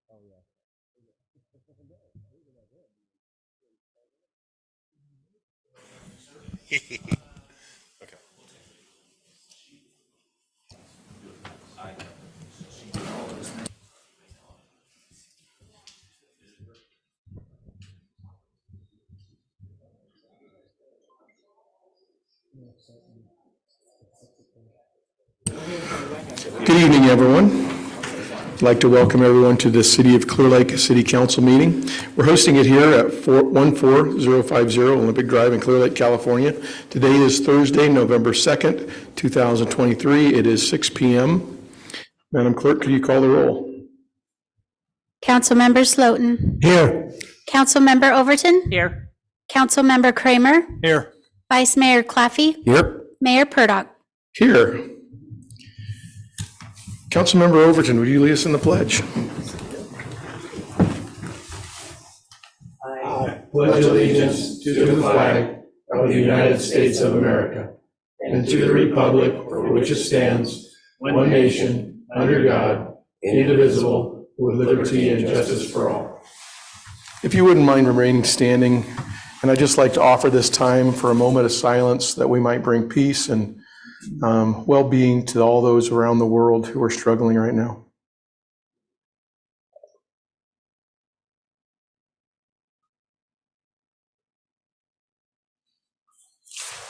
Okay. Good evening, everyone. I'd like to welcome everyone to the City of Clearlake City Council meeting. We're hosting it here at 14050 Olympic Drive in Clearlake, California. Today is Thursday, November 2nd, 2023. It is 6 p.m. Madam Clerk, could you call the roll? Councilmember Slotin. Here. Councilmember Overton. Here. Councilmember Kramer. Here. Vice Mayor Claffey. Here. Mayor Purdock. Here. Councilmember Overton, would you lead us in the pledge? I pledge allegiance to the flag of the United States of America and to the republic for which it stands, one nation, under God, indivisible, with liberty and justice for all. If you wouldn't mind remaining standing, and I'd just like to offer this time for a moment of silence that we might bring peace and well-being to all those around the world who are struggling right now.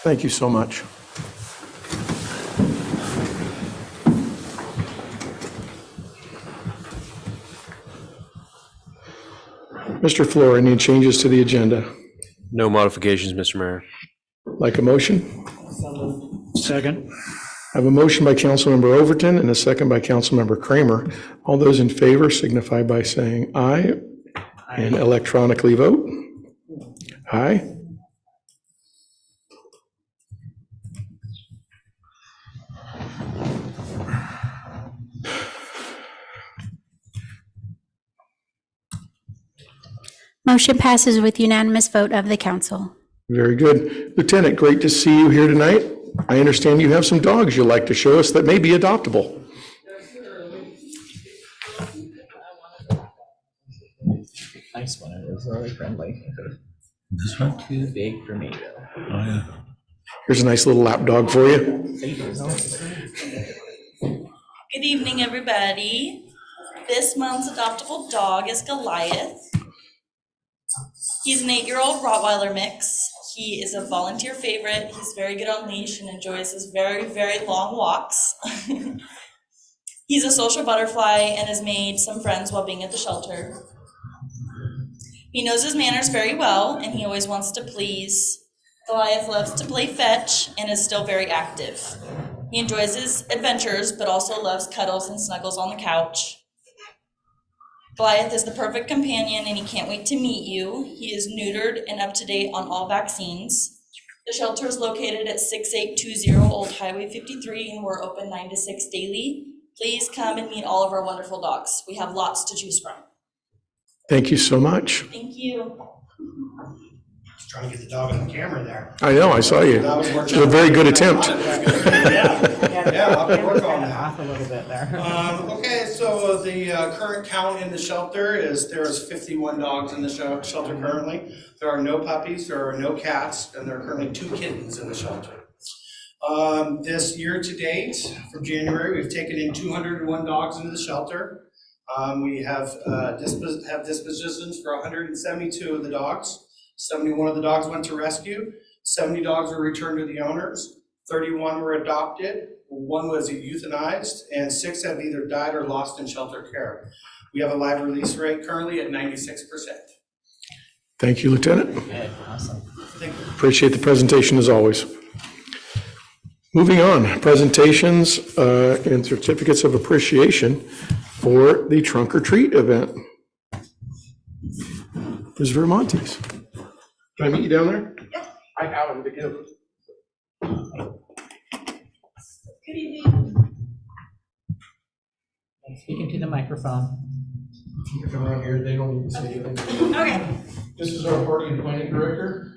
Thank you so much. Mr. Fleur, any changes to the agenda? No modifications, Mr. Mayor. Like a motion? Second. I have a motion by Councilmember Overton and a second by Councilmember Kramer. All those in favor signify by saying aye and electronically vote. Aye. Motion passes with unanimous vote of the council. Very good. Lieutenant, great to see you here tonight. I understand you have some dogs you'd like to show us that may be adoptable. Nice one. It was really friendly. This one too big for me though. Oh yeah. Here's a nice little lap dog for you. Good evening, everybody. This month's adoptable dog is Goliath. He's an 8-year-old Rottweiler mix. He is a volunteer favorite. He's very good on leash and enjoys his very, very long walks. He's a social butterfly and has made some friends while being at the shelter. He knows his manners very well and he always wants to please. Goliath loves to play fetch and is still very active. He enjoys his adventures, but also loves cuddles and snuggles on the couch. Goliath is the perfect companion and he can't wait to meet you. He is neutered and up to date on all vaccines. The shelter is located at 6820 Old Highway 53 and we're open 9 to 6 daily. Please come and meet all of our wonderful dogs. We have lots to choose from. Thank you so much. Thank you. Trying to get the dog on the camera there. I know, I saw you. It was a very good attempt. Yeah, I'll work on that. Off a little bit there. Okay, so the current count in the shelter is there's 51 dogs in the shelter currently. There are no puppies, there are no cats, and there are currently 2 kittens in the shelter. This year to date, from January, we've taken in 201 dogs into the shelter. We have dispositions for 172 of the dogs. 71 of the dogs went to rescue. 70 dogs were returned to the owners. 31 were adopted. 1 was euthanized, and 6 have either died or lost in shelter care. We have a live release rate currently at 96%. Thank you, Lieutenant. Okay, awesome. Thank you. Appreciate the presentation as always. Moving on, presentations and certificates of appreciation for the Trunk or Treat event. Ms. Vermontes. Can I meet you down there? Yeah. I have them to give. Good evening. Speaking to the microphone. You come around here, they don't need to say anything. Okay. This is our party and planning director.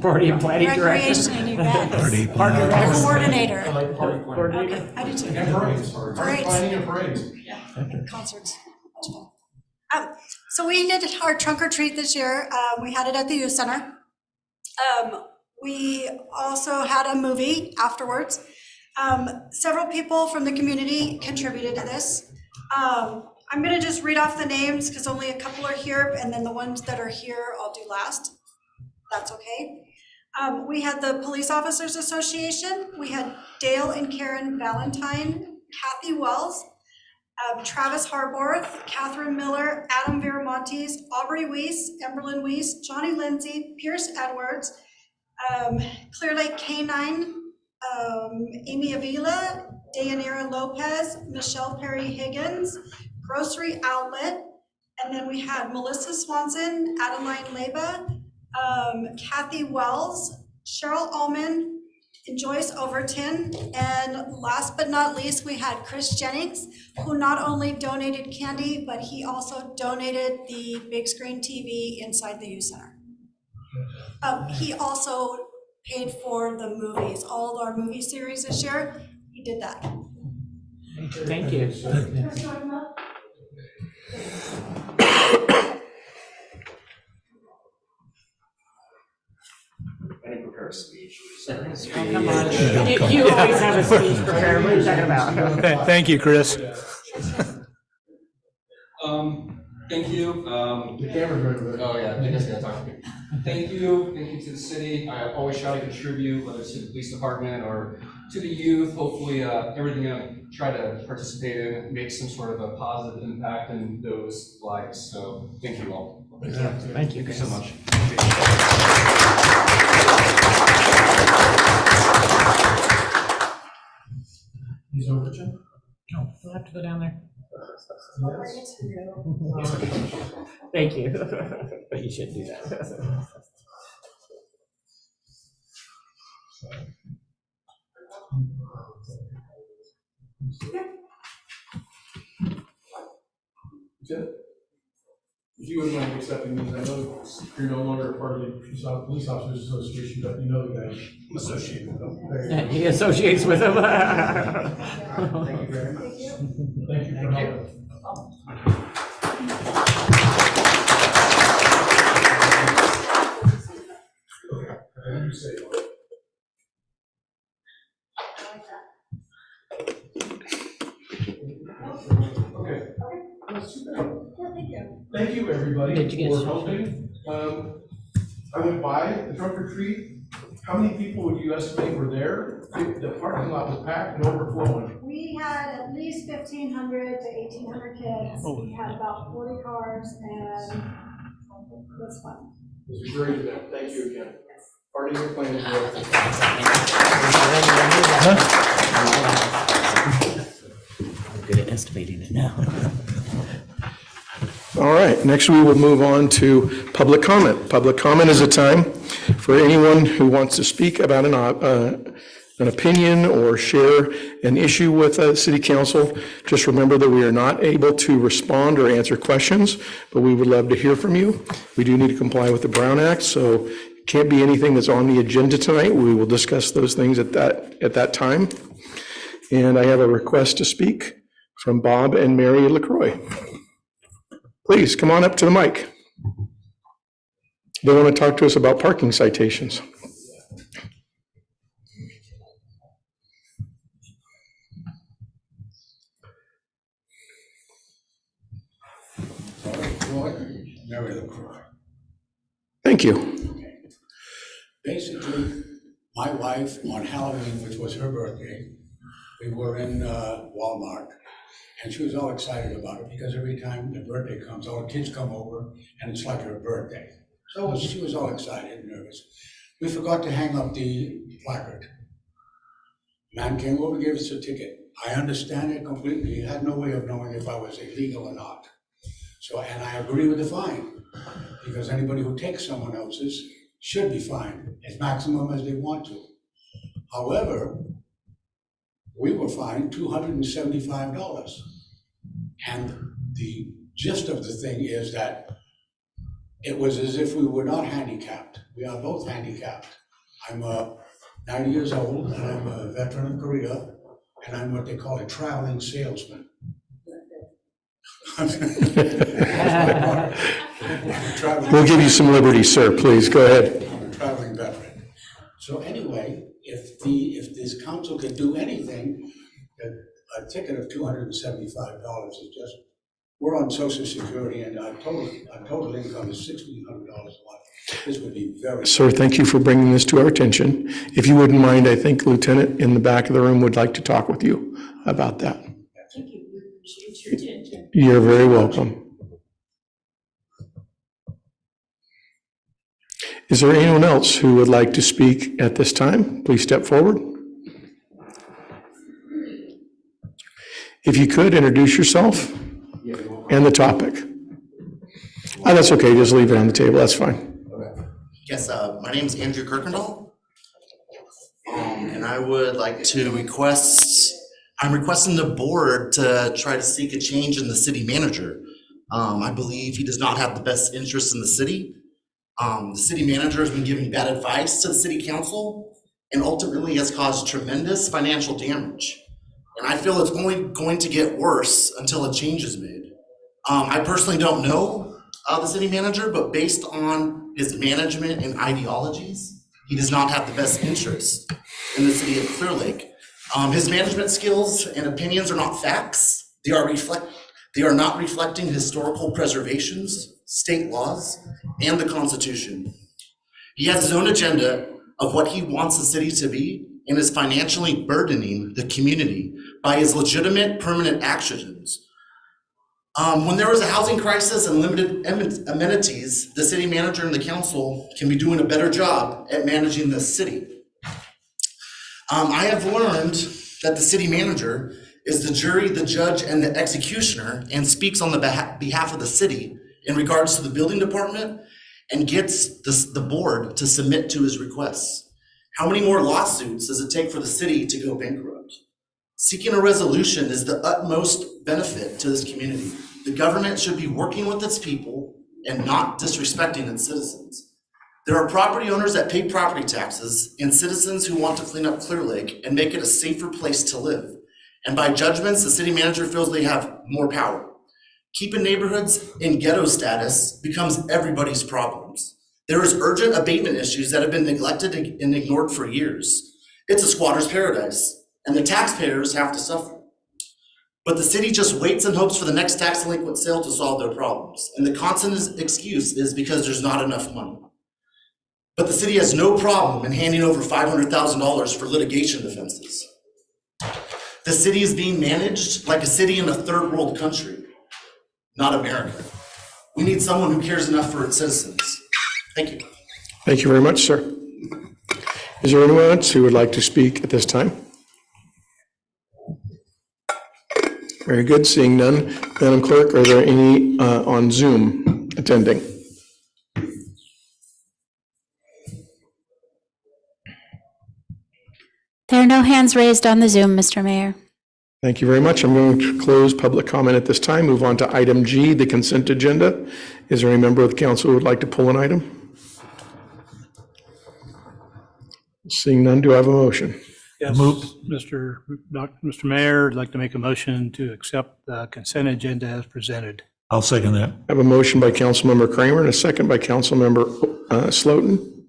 Party and planning director. Recreation and events. Coordinator. I like party planning. Okay, I do too. And parades. Party Parades. planning and parades. Concerts. So we did our trunk or treat this year. We had it at the youth center. We also had a movie afterwards. Several people from the community contributed to this. I'm gonna just read off the names because only a couple are here, and then the ones that are here I'll do last. That's okay. We had the Police Officers Association. We had Dale and Karen Valentine, Kathy Wells, Travis Harborth, Catherine Miller, Adam Viramontes, Aubrey Weiss, Emberlyn Weiss, Johnny Lindsay, Pierce Edwards, Clearlake K9, Amy Avila, Dayanira Lopez, Michelle Perry Higgins, Grocery Outlet, and then we had Melissa Swanson, Adeline Leba, Kathy Wells, Cheryl Ullman, and Joyce Overton, and last but not least, we had Chris Jennings, who not only donated candy, but he also donated the big screen TV inside the youth center. He also paid for the movies, all of our movie series this year, he did that. Thank you. Any prepared speech? Come on. You always have a speech prepared. What are you talking about? Thank you, Chris. Thank you. The camera's right. Oh, yeah, I guess I gotta talk to you. Thank you to the city. I always try to contribute, whether it's to the police department or to the youth. Hopefully, everything I try to participate in makes some sort of a positive impact in those lives. So, thank you all. Thank you. Thank you so much. He's over, Jim? We'll have to go down there. Thank you. But you should do that. Good. If you wouldn't mind accepting these, I know you're no longer a part of the Police Officers Association, but you know the guy. Associated with them. Very He associates with him. Thank you very much. Thank you for helping. Okay. Thank you, everybody, Did you get for it? helping. I went by the trunk or treat. How many people would you estimate were there? The parking lot was packed and overflowing. We had at least 1,500 to 1,800 kids. We had about 40 cars, and it was fun. It was a great event. Thank you again. Part of your plan is I'm good at estimating it now. All right, next we will move on to public comment. Public comment is a time for anyone who wants to speak about an opinion or share an issue with city council. Just remember that we are not able to respond or answer questions, but we would love to hear from you. We do need to comply with the Brown Act, so it can't be anything that's on the agenda tonight. We will discuss those things at that time. And I have a request to speak from Bob and Mary LaCroix. Please, come on up to the mic. They want to talk to us about parking citations. Mary LaCroix. Thank you. Basically, my wife, on Halloween, which was her birthday, we were in Walmart, and she was all excited about it because every time the birthday comes, all the kids come over, and it's like her birthday. So she was all excited and nervous. We forgot to hang up the placard. Man came over, gave us a ticket. I understand it completely. He had no way of knowing if I was illegal or not. So, and I agree with the fine, because anybody who takes someone else's should be fined as maximum as they want to. However, we were fined $275. And the gist of the thing is that it was as if we were not handicapped. We are both handicapped. I'm 90 years old, and I'm a veteran of Korea, and I'm what they call a traveling salesman. We'll give you some liberty, sir. Please, go ahead. I'm a traveling veteran. So anyway, if this council can do anything, a ticket of $275 is just, we're on Social Security and our total income is $1,600 a month. This would be very. Sir, thank you for bringing this to our attention. If you wouldn't mind, I think Lieutenant in the back of the room would like to talk with you about that. Thank you, we appreciate your attention. You're very welcome. Is there anyone else who would like to speak at this time? Please step forward. If you could, introduce yourself and the topic. Oh, that's okay, just leave it on the table, that's fine. Yes, my name is Andrew Kirkendall. And I would like to I'm requesting the board to try to seek a change in the city manager. I believe he does not have the best interest in the city. The city manager has been giving bad advice to the city council and ultimately has caused tremendous financial damage. And I feel it's only going to get worse until a change is made. I personally don't know the city manager, but based on his management and ideologies, he does not have the best interest in the city of Clearlake. His management skills and opinions are not facts. They are not reflecting historical preservations, state laws, and the Constitution. He has his own agenda of what he wants the city to be and is financially burdening the community by his legitimate permanent actions. When there is a housing crisis and limited amenities, the city manager and the council can be doing a better job at managing the city. I have learned that the city manager is the jury, the judge, and the executioner and speaks on the behalf of the city in regards to the building department and gets the board to submit to his requests. How many more lawsuits does it take for the city to go bankrupt? Seeking a resolution is the utmost benefit to this community. The government should be working with its people and not disrespecting its citizens. There are property owners that pay property taxes and citizens who want to clean up Clearlake and make it a safer place to live. And by judgments, the city manager feels they have more power. Keeping neighborhoods in ghetto status becomes everybody's problems. There is urgent abatement issues that have been neglected and ignored for years. It's a squatter's paradise, and the taxpayers have to suffer. But the city just waits and hopes for the next tax delinquent sale to solve their problems. And the constant excuse is because there's not enough money. But the city has no problem in handing over $500,000 for litigation defenses. The city is being managed like a city in a third world country, not America. We need someone who cares enough for its citizens. Thank you. Thank you very much, sir. Is there anyone else who would like to speak at this time? Very good, seeing none. Madam Clerk, are there any on Zoom attending? There are no hands raised on the Zoom, Mr. Mayor. Thank you very much. I'm going to close public comment at this time. Move on to item G, the consent agenda. Is there any member of the council who would like to pull an item? Seeing none, do I have a motion? Yes, Mr. Mayor, I'd like to make a motion to accept the consent agenda as presented. I'll second that. I have a motion by Councilmember Kramer and a second by Councilmember Slotin.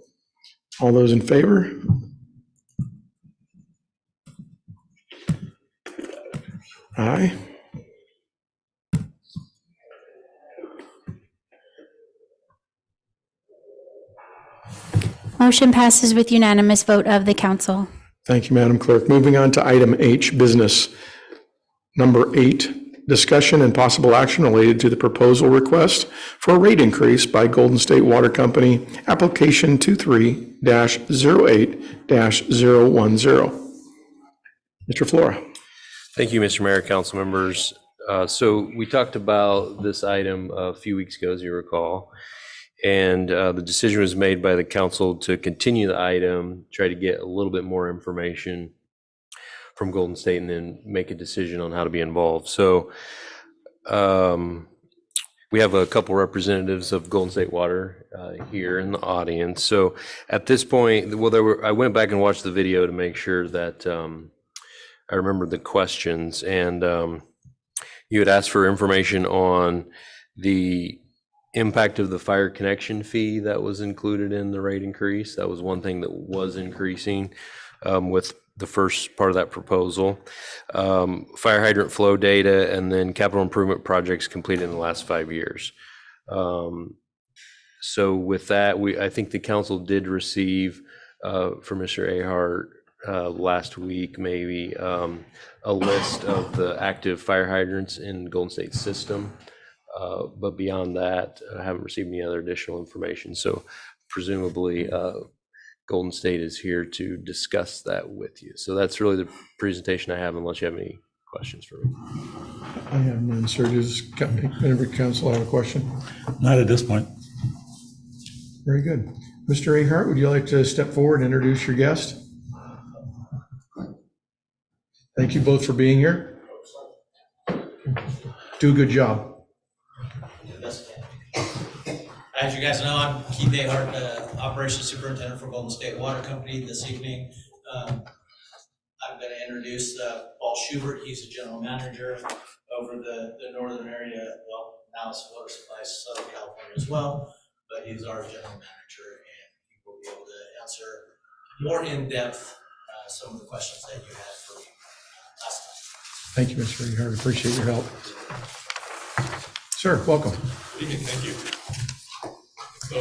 All those in favor? Aye. Motion passes with unanimous vote of the council. Thank you, Madam Clerk. Moving on to item H, business. Number 8, discussion and possible action related to the proposal request for a rate increase by Golden State Water Company, application 23-08-010. Mr. Flora. Thank you, Mr. Mayor, council members. So we talked about this item a few weeks ago, as you recall, and the decision was made by the council to continue the item, try to get a little bit more information from Golden State, and then make a decision on how to be involved. So we have a couple representatives of Golden State Water here in the audience. So at this point, well, I went back and watched the video to make sure that I remember the questions, and You had asked for information on the impact of the fire connection fee that was included in the rate increase. That was one thing that was increasing with the first part of that proposal. Fire hydrant flow data, and then capital improvement projects completed in the last 5 years. So with that, I think the council did receive from Mr. Ahart last week, maybe, a list of the active fire hydrants in Golden State system. But beyond that, I haven't received any other additional information. So presumably, Golden State is here to discuss that with you. So that's really the presentation I have, unless you have any questions for me. I have none, sir. Does member council have a question? Not at this point. Very good. Mr. Ahart, would you like to step forward and introduce your guest? Thank you both for being here. Do a good job. As you guys know, I'm Keith Ahart, Operations Superintendent for Golden State Water Company this evening. I'm going to introduce Paul Schubert. He's the General Manager over the northern area. Well, now it's Water Supply Southern California as well, but he's our General Manager, and he will be able to answer more in depth some of the questions that you had for me last time. Thank you, Mr. Ahart. Appreciate your help. Sir, welcome. Good evening, thank you. So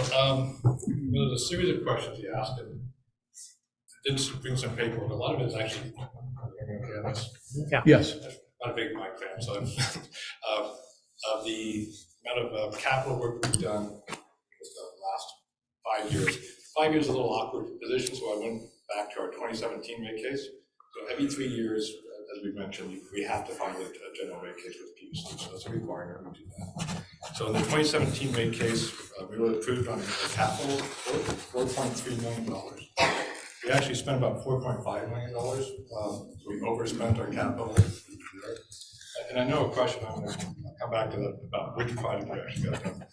there's a series of questions you asked, and I did bring some paperwork. A lot of it is actually, Yeah. Yes. I'm not a big Mike fan, so the amount of capital work we've done the last 5 years. 5 years is a little awkward position, so I went back to our 2017 rate case. So every 3 years, as we mentioned, we have to find a general rate case with PUC, so that's a requirement to do that. So in the 2017 rate case, we were approved on capital $4.3 million. We actually spent about $4.5 million. We overspent our capital. And I know a question, I'm going to come back to that about which project we actually got done.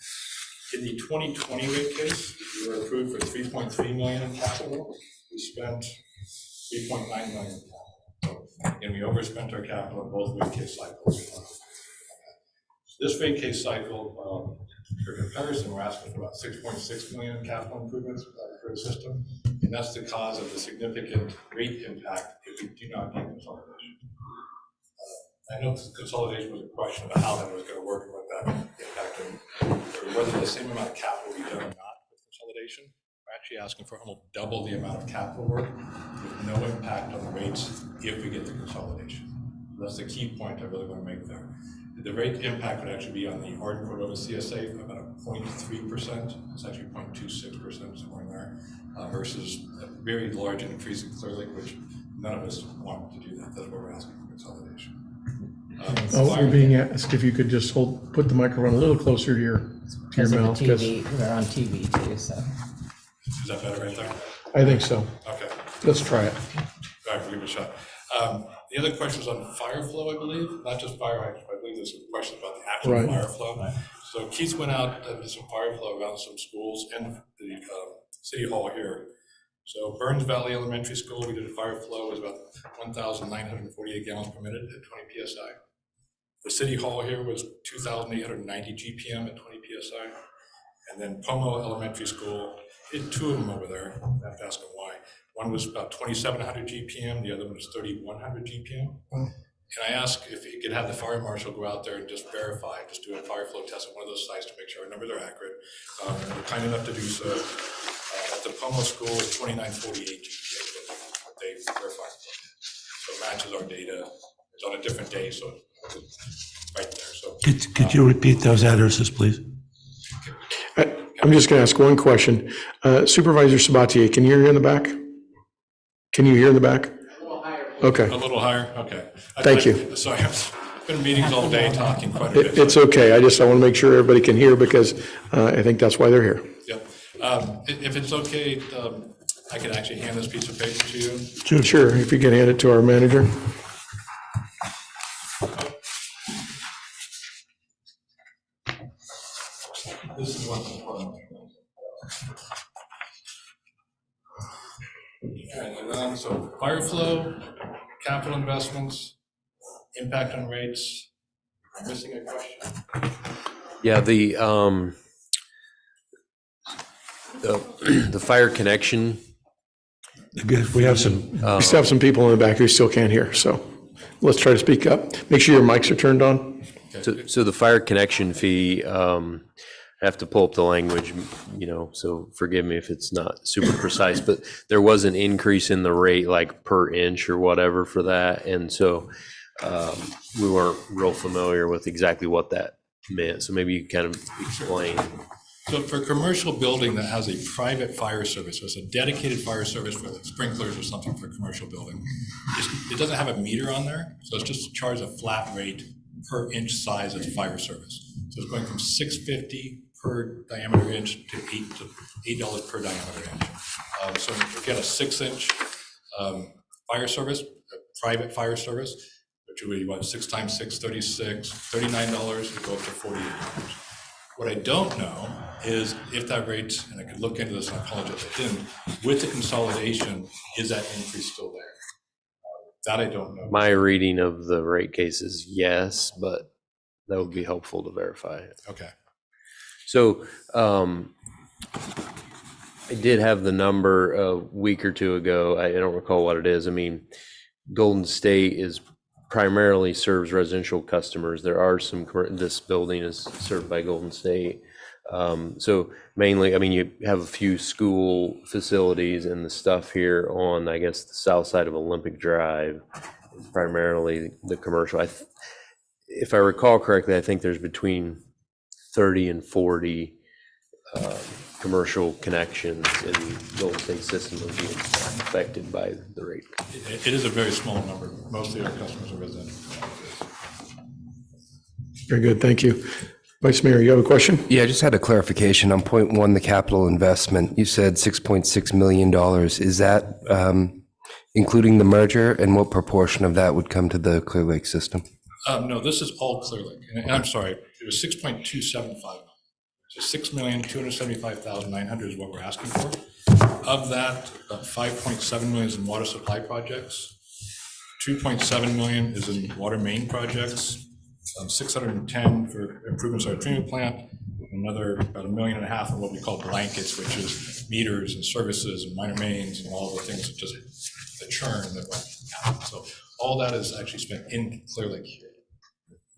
In the 2020 rate case, we were approved for $3.3 million in capital. We spent $3.9 million in capital. And we overspent our capital in both rate case cycles. This rate case cycle, for comparison, we're asking for about $6.6 million in capital improvements for the system, and that's the cause of the significant rate impact if we do not get consolidation. I know consolidation was a question about how that was going to work and what that impacted, or whether the same amount of capital we done or not with consolidation. We're actually asking for almost double the amount of capital work with no impact on the rates if we get the consolidation. That's the key point I really want to make there. The rate impact would actually be on the Arden Cordova CSA of about 0.3%. It's actually 0.26%, somewhere in there, versus a very large increase in Clearlake, which none of us want to do that. That's why we're asking for consolidation. We're being asked if you could just put the microphone a little closer to your mouth. We're on TV too, so. Is that better right there? I think so. Okay. Let's try it. All right, we'll give it a shot. The other question was on fire flow, I believe, not just fire hydrants, but I believe there's some questions about the actual fire flow. Right. So Keith went out and did some fire flow around some schools and the city hall here. So Burns Valley Elementary School, we did a fire flow, it was about 1,948 gallons per minute at 20 PSI. The city hall here was 2,890 GPM at 20 PSI. And then Pomo Elementary School, did two of them over there. I have to ask them why. One was about 2,700 GPM, the other one was 3,100 GPM. And I asked if he could have the fire marshal go out there and just verify, just do a fire flow test at one of those sites to make sure our numbers are accurate. We're kind enough to do so. At the Pomo School, it's 2,948 GPM, what they verified. So it matches our data. It's on a different day, so it's right there. So Could you repeat those addresses, please? I'm just going to ask one question. Supervisor Sabatier, can you hear in the back? Can you hear in the back? A little higher. Okay. A little higher? Okay. Thank you. Sorry, I've been in meetings all day talking quite a bit. It's okay. I want to make sure everybody can hear because I think that's why they're here. Yep. If it's okay, I can actually hand this piece of paper to you. Sure. If you can hand it to our manager. This is what's important. And so fire flow, capital investments, impact on rates, I'm missing a question. Yeah, the fire connection. We have some people in the back who still can't hear, so let's try to speak up. Make sure your mics are turned on. So the fire connection fee, I have to pull up the language, so forgive me if it's not super precise, but there was an increase in the rate like per inch or whatever for that. And so we weren't real familiar with exactly what that meant. So maybe you kind of explain. So for a commercial building that has a private fire service, so it's a dedicated fire service with sprinklers or something for a commercial building, it doesn't have a meter on there, so it's just charged a flat rate per inch size as fire service. So it's going from $6.50 per diameter inch to $8 per diameter inch. So if you get a 6-inch fire service, a private fire service, which would be 6 times 6, 36, $39, you go up to $48. What I don't know is if that rate, and I could look into this, and I apologize I didn't, with the consolidation, is that increase still there? That I don't know. My reading of the rate case is yes, but that would be helpful to verify it. Okay. So I did have the number a week or two ago. I don't recall what it is. I mean, Golden State is primarily serves residential customers. There are some, this building is served by Golden State. So mainly, I mean, you have a few school facilities and the stuff here on, I guess, the south side of Olympic Drive, primarily the commercial. If I recall correctly, I think there's between 30 and 40 commercial connections in Golden State system would be affected by the rate. It is a very small number. Mostly our customers are residential. Very good, thank you. Vice Mayor, you have a question? Yeah, I just had a clarification on point one, the capital investment. You said $6.6 million. Is that including the merger, and what proportion of that would come to the Clearlake system? No, this is all Clearlake. And I'm sorry, it was 6.275 million. So 6,275,900 is what we're asking for. Of that, about 5.7 million is in water supply projects. 2.7 million is in water main projects. 610 for improvements to our treatment plant. Another about $1.5 million in what we call blankets, which is meters and services and minor mains and all the things that just the churn that went out. So all that is actually spent in Clearlake here.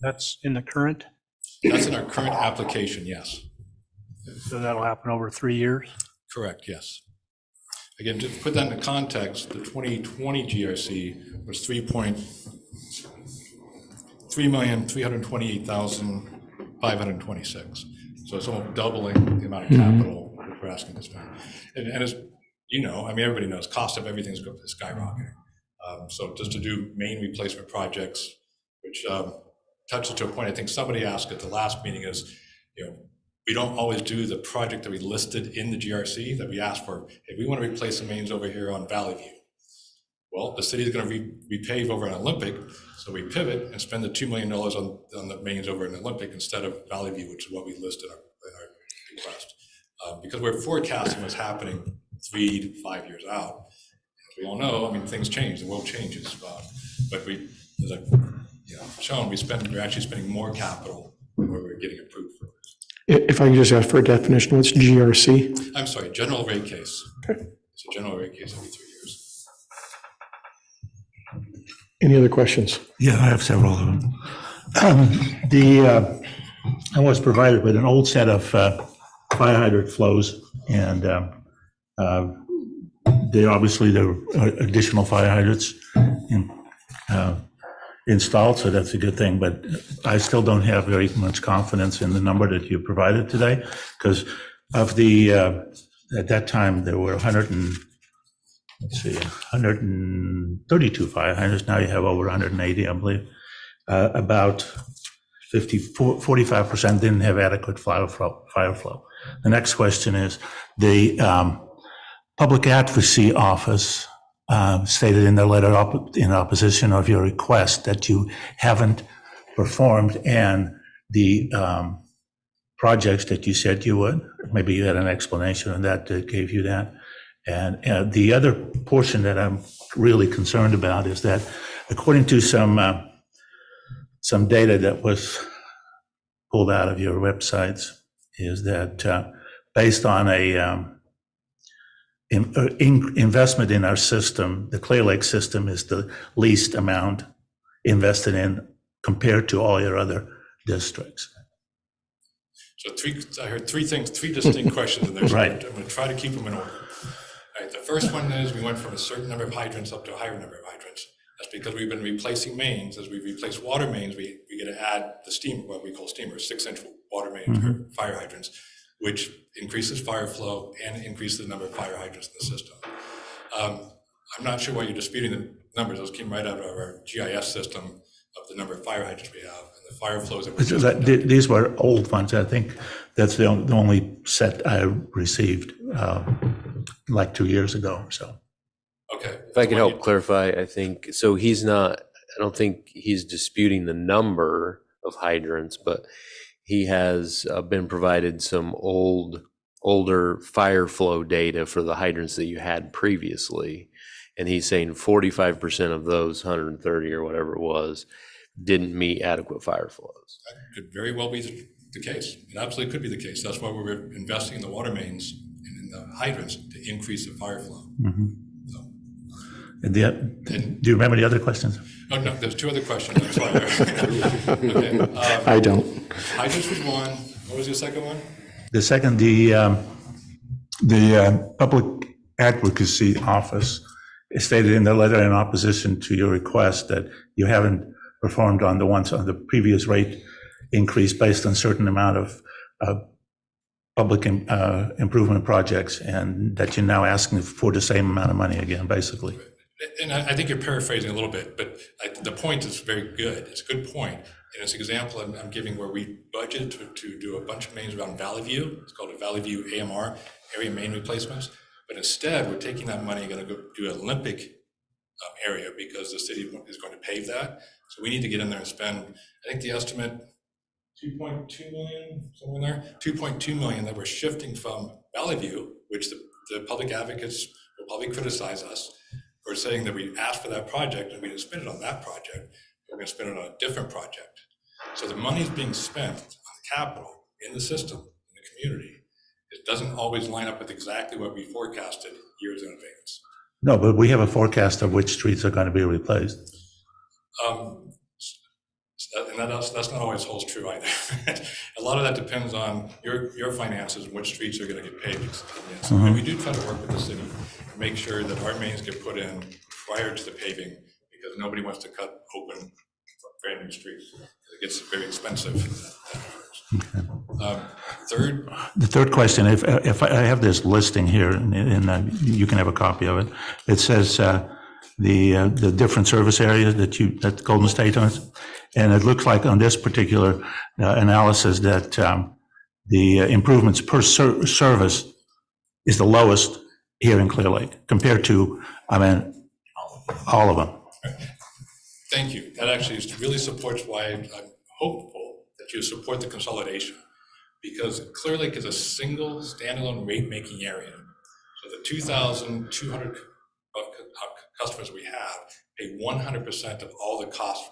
That's in the current? That's in our current application, yes. So that'll happen over 3 years? Correct, yes. Again, to put that into context, the 2020 GRC was 3,328,526. So it's almost doubling the amount of capital that we're asking to spend. And as you know, I mean, everybody knows cost of everything is skyrocketing. So just to do main replacement projects, which touches to a point I think somebody asked at the last meeting is, we don't always do the project that we listed in the GRC that we asked for. If we want to replace the mains over here on Valley View, well, the city is going to repave over in Olympic, so we pivot and spend the $2 million on the mains over in Olympic instead of Valley View, which is what we listed in our request. Because we're forecasting what's happening 3 to 5 years out. As we all know, I mean, things change, the world changes. But we, as I've shown, we're actually spending more capital than what we're getting approved for. If I can just ask for a definition, what's GRC? I'm sorry, general rate case. Okay. It's a general rate case every 3 years. Any other questions? Yeah, I have several of them. I was provided with an old set of fire hydrant flows, and there were additional fire hydrants installed, so that's a good thing. But I still don't have very much confidence in the number that you provided today, because of the at that time there were 132 fire hydrants. Now you have over 180, I believe. About 45% didn't have adequate fire flow. The next question is the Public Advocacy Office stated in their letter in opposition of your request that you haven't performed and the projects that you said you would. Maybe you had an explanation on that gave you that. And the other portion that I'm really concerned about is that according to some some data that was pulled out of your websites is that based on a investment in our system, the Clearlake system is the least amount invested in compared to all your other districts. So I heard three distinct questions in there. So Right. I'm going to try to keep them in order. All right, the first one is we went from a certain number of hydrants up to a higher number of hydrants. That's because we've been replacing mains. As we replace water mains, we get to add the steam, what we call steamers, 6-inch water mains or fire hydrants, which increases fire flow and increases the number of fire hydrants in the system. I'm not sure why you're disputing the numbers. Those came right out of our GIS system of the number of fire hydrants we have and the fire flows that we're These were old ones. I think that's the only set I received like 2 years ago. So, okay. If I can help clarify, I think, so I don't think he's disputing the number of hydrants, but he has been provided some older fire flow data for the hydrants that you had previously. And he's saying 45% of those 130 or whatever it was didn't meet adequate fire flows. That could very well be the case. It absolutely could be the case. That's why we're investing in the water mains and in the hydrants to increase the fire flow. So. And do you remember the other questions? Oh, no, there's two other questions. I'm sorry. Okay. I don't. Hydrants was one. What was the second one? The second, the Public Advocacy Office stated in their letter in opposition to your request that you haven't performed on the ones on the previous rate increase based on certain amount of public improvement projects, and that you're now asking for the same amount of money again, basically. And I think you're paraphrasing a little bit, but the point is very good. It's a good point. And it's an example I'm giving where we budgeted to do a bunch of mains around Valley View. It's called a Valley View AMR, area main replacements. But instead, we're taking that money and going to go do an Olympic area because the city is going to pave that. So we need to get in there and spend, I think the estimate, 2.2 million, somewhere in there, 2.2 million that we're shifting from Valley View, which the public advocates will probably criticize us for saying that we asked for that project and we didn't spend it on that project. We're going to spend it on a different project. So the money is being spent on capital in the system, in the community. It doesn't always line up with exactly what we forecasted years in advance. No, but we have a forecast of which streets are going to be replaced. And that's not always holds true either. A lot of that depends on your finances and which streets are going to get paved. And we do try to work with the city to make sure that our mains get put in prior to the paving, because nobody wants to cut open brand new streets. It gets very expensive. The third question, if I have this listing here, and you can have a copy of it. It says the different service areas that Golden State owns, and it looks like on this particular analysis that the improvements per service is the lowest here in Clearlake compared to, all of them. Thank you. That actually really supports why I'm hopeful that you support the consolidation, because Clearlake is a single standalone rate-making area. So the 2,200 customers we have pay 100% of all the costs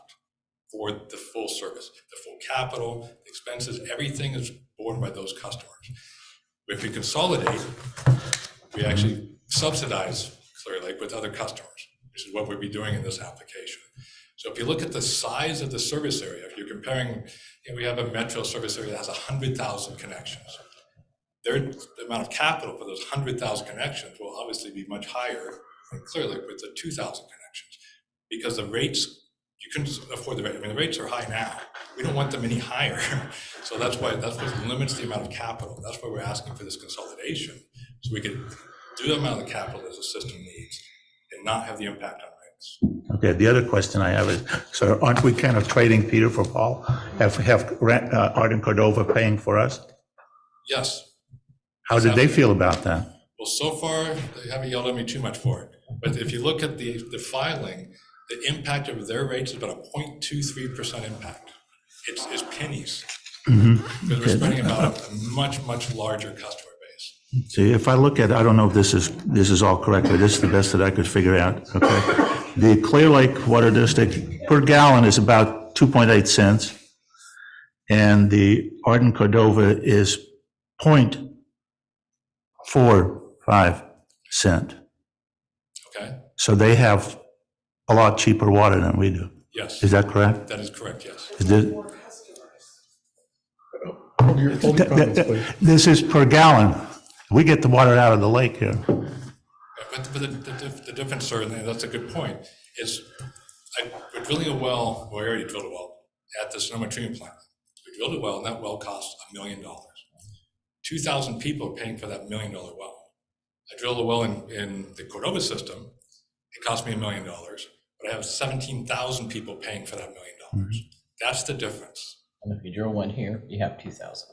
for the full service, the full capital, the expenses, everything is borne by those customers. If we consolidate, we actually subsidize Clearlake with other customers, which is what we'll be doing in this application. So if you look at the size of the service area, if you're comparing, we have a metro service area that has 100,000 connections. The amount of capital for those 100,000 connections will obviously be much higher than Clearlake with the 2,000 connections, because the rates, you couldn't afford the rate. The rates are high now. We don't want them any higher. So that's what limits the amount of capital. That's why we're asking for this consolidation, so we can do the amount of capital that the system needs and not have the impact on rates. Okay, the other question I have is, so aren't we kind of trading Peter for Paul? Have Art and Cordova paying for us? Yes. How did they feel about that? Well, so far, they haven't yelled at me too much for it. But if you look at the filing, the impact of their rates is about a 0.23% impact. It's pennies. Because we're spending about a much, much larger customer base. See, if I look at, I don't know if this is all correct, but this is the best that I could figure out, okay? The Clearlake Water District per gallon is about 2.8 cents, and the Arden Cordova is 0.45 cent. Okay? So they have a lot cheaper water than we do. Yes. Is that correct? That is correct, yes. Is this, Hold your comments, please. this is per gallon. We get the water out of the lake here. But the difference, sir, and that's a good point, is we're drilling a well, well, we already drilled a well at the Sonoma Treatment Plant. We drilled a well, and that well cost $1 million. 2,000 people are paying for that $1 million well. I drilled a well in the Cordova system. It cost me $1 million, but I have 17,000 people paying for that $1 million. That's the difference. And if you drill one here, you have 2,000.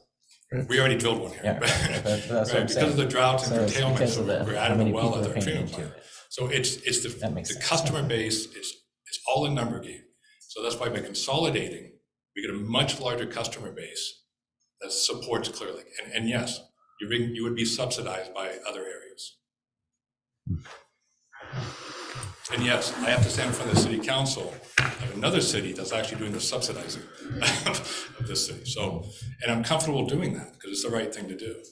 We already drilled one here. Yeah, that's what I'm saying. Because of the drought and So it's curtailment, because so of the- we're how adding many a well people at are our paying treatment into plant. it. So it's the customer base, it's all a number game. So that's why by consolidating, we get a much larger customer base that supports Clearlake. And yes, you would be subsidized by other areas. And yes, I have to stand in front of the city council of another city that's actually doing the subsidizing of this city. So, and I'm comfortable doing that because it's the right thing to do.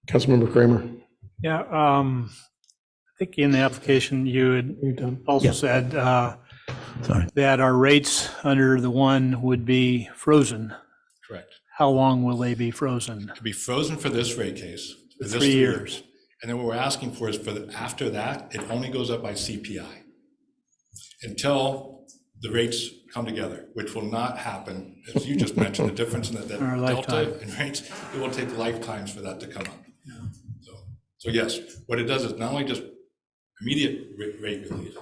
Councilmember Kramer. Yeah, I think in the application, you had also said that our rates under the one would be frozen. Correct. How long will they be frozen? To be frozen for this rate case. For this 3 years. And then what we're asking for is after that, it only goes up by CPI until the rates come together, which will not happen, as you just mentioned, the difference in that delta in rates, it will take lifetimes for that to come up. Yeah. So yes, what it does is not only just immediate rate relief,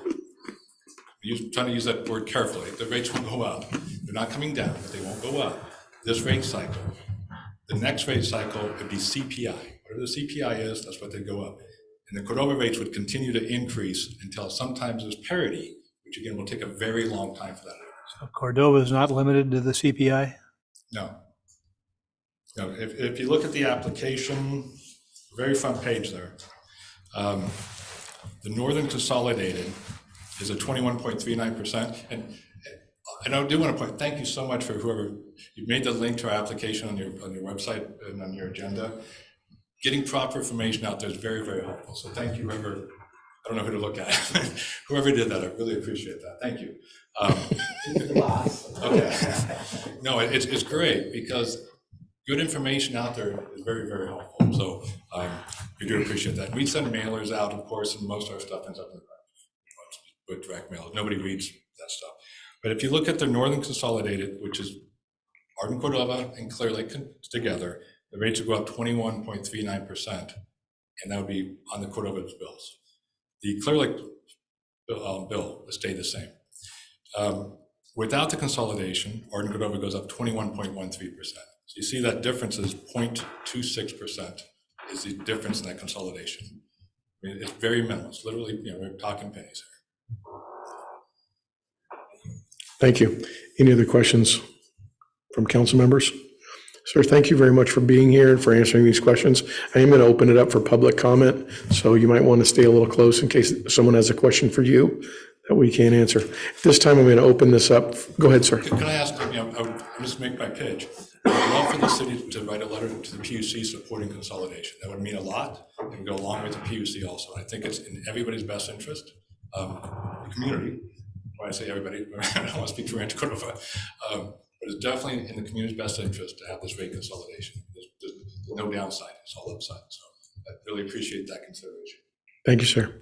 trying to use that word carefully, the rates will go up. They're not coming down, but they won't go up. This rate cycle, the next rate cycle would be CPI. Whatever the CPI is, that's what they go up. And the Cordova rates would continue to increase until sometimes there's parity, which again will take a very long time for that. So Cordova is not limited to the CPI? No. No, if you look at the application, very front page there, the Northern Consolidated is at 21.39%. And I do want to point, thank you so much for whoever, you made the link to our application on your website and on your agenda. Getting proper information out there is very, very helpful. So thank you, whoever, I don't know who to look at. Whoever did that, I really appreciate that. Thank you. Okay. No, it's great because good information out there is very, very helpful. So we do appreciate that. We send mailers out, of course, and most of our stuff ends up with direct mail. Nobody reads that stuff. But if you look at the Northern Consolidated, which is Arden Cordova and Clearlake together, the rates would go up 21.39%, and that would be on the Cordova's bills. The Clearlake bill would stay the same. Without the consolidation, Arden Cordova goes up 21.13%. So you see that difference is 0.26% is the difference in that consolidation. I mean, it's very minimal. It's literally, we're talking pennies here. Thank you. Any other questions from council members? Sir, thank you very much for being here and for answering these questions. I am going to open it up for public comment, so you might want to stay a little close in case someone has a question for you that we can't answer. At this time, I'm going to open this up. Go ahead, sir. Can I ask, I'll just make my pitch. I'd love for the city to write a letter to the PUC supporting consolidation. That would mean a lot and go along with the PUC also. I think it's in everybody's best interest, the community. When I say everybody, I don't want to speak for Rancho Cordova, but it's definitely in the community's best interest to have this rate consolidation. There's no downside, it's all upside. So I really appreciate that consideration. Thank you, sir.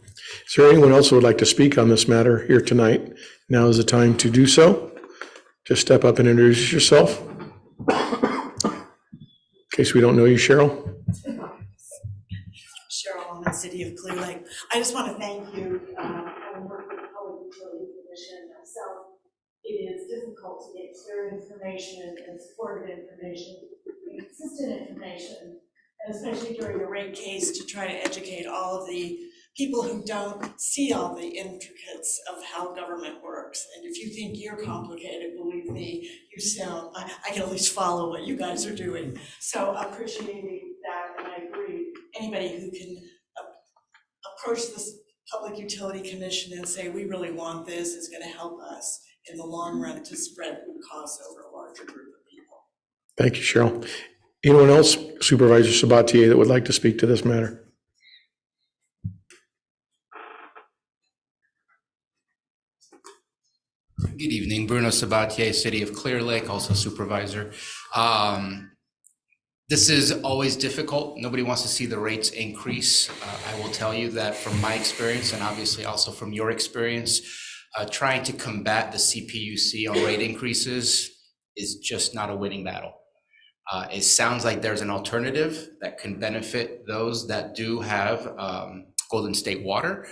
Is there anyone else who would like to speak on this matter here tonight? Now is the time to do so. Just step up and introduce yourself. In case we don't know you, Cheryl. Cheryl, in the city of Clearlake. I just want to thank you. Having worked with the Public Utility Commission myself, it is difficult to get clear information and supportive information, and consistent information, and especially during a rate case to try to educate all of the people who don't see all the intricacies of how government works. And if you think you're complicated, believe me, you sound, I can at least follow what you guys are doing. So appreciating that, and I agree, anybody who can approach this Public Utility Commission and say, we really want this, is gonna help us in the long run to spread costs over a larger group of people. Thank you, Cheryl. Anyone else, Supervisor Sabatier, that would like to speak to this matter? Good evening, Bruno Sabatier, City of Clearlake, also supervisor. This is always difficult. Nobody wants to see the rates increase. I will tell you that from my experience, and obviously also from your experience, trying to combat the CPUC on rate increases is just not a winning battle. It sounds like there's an alternative that can benefit those that do have Golden State Water.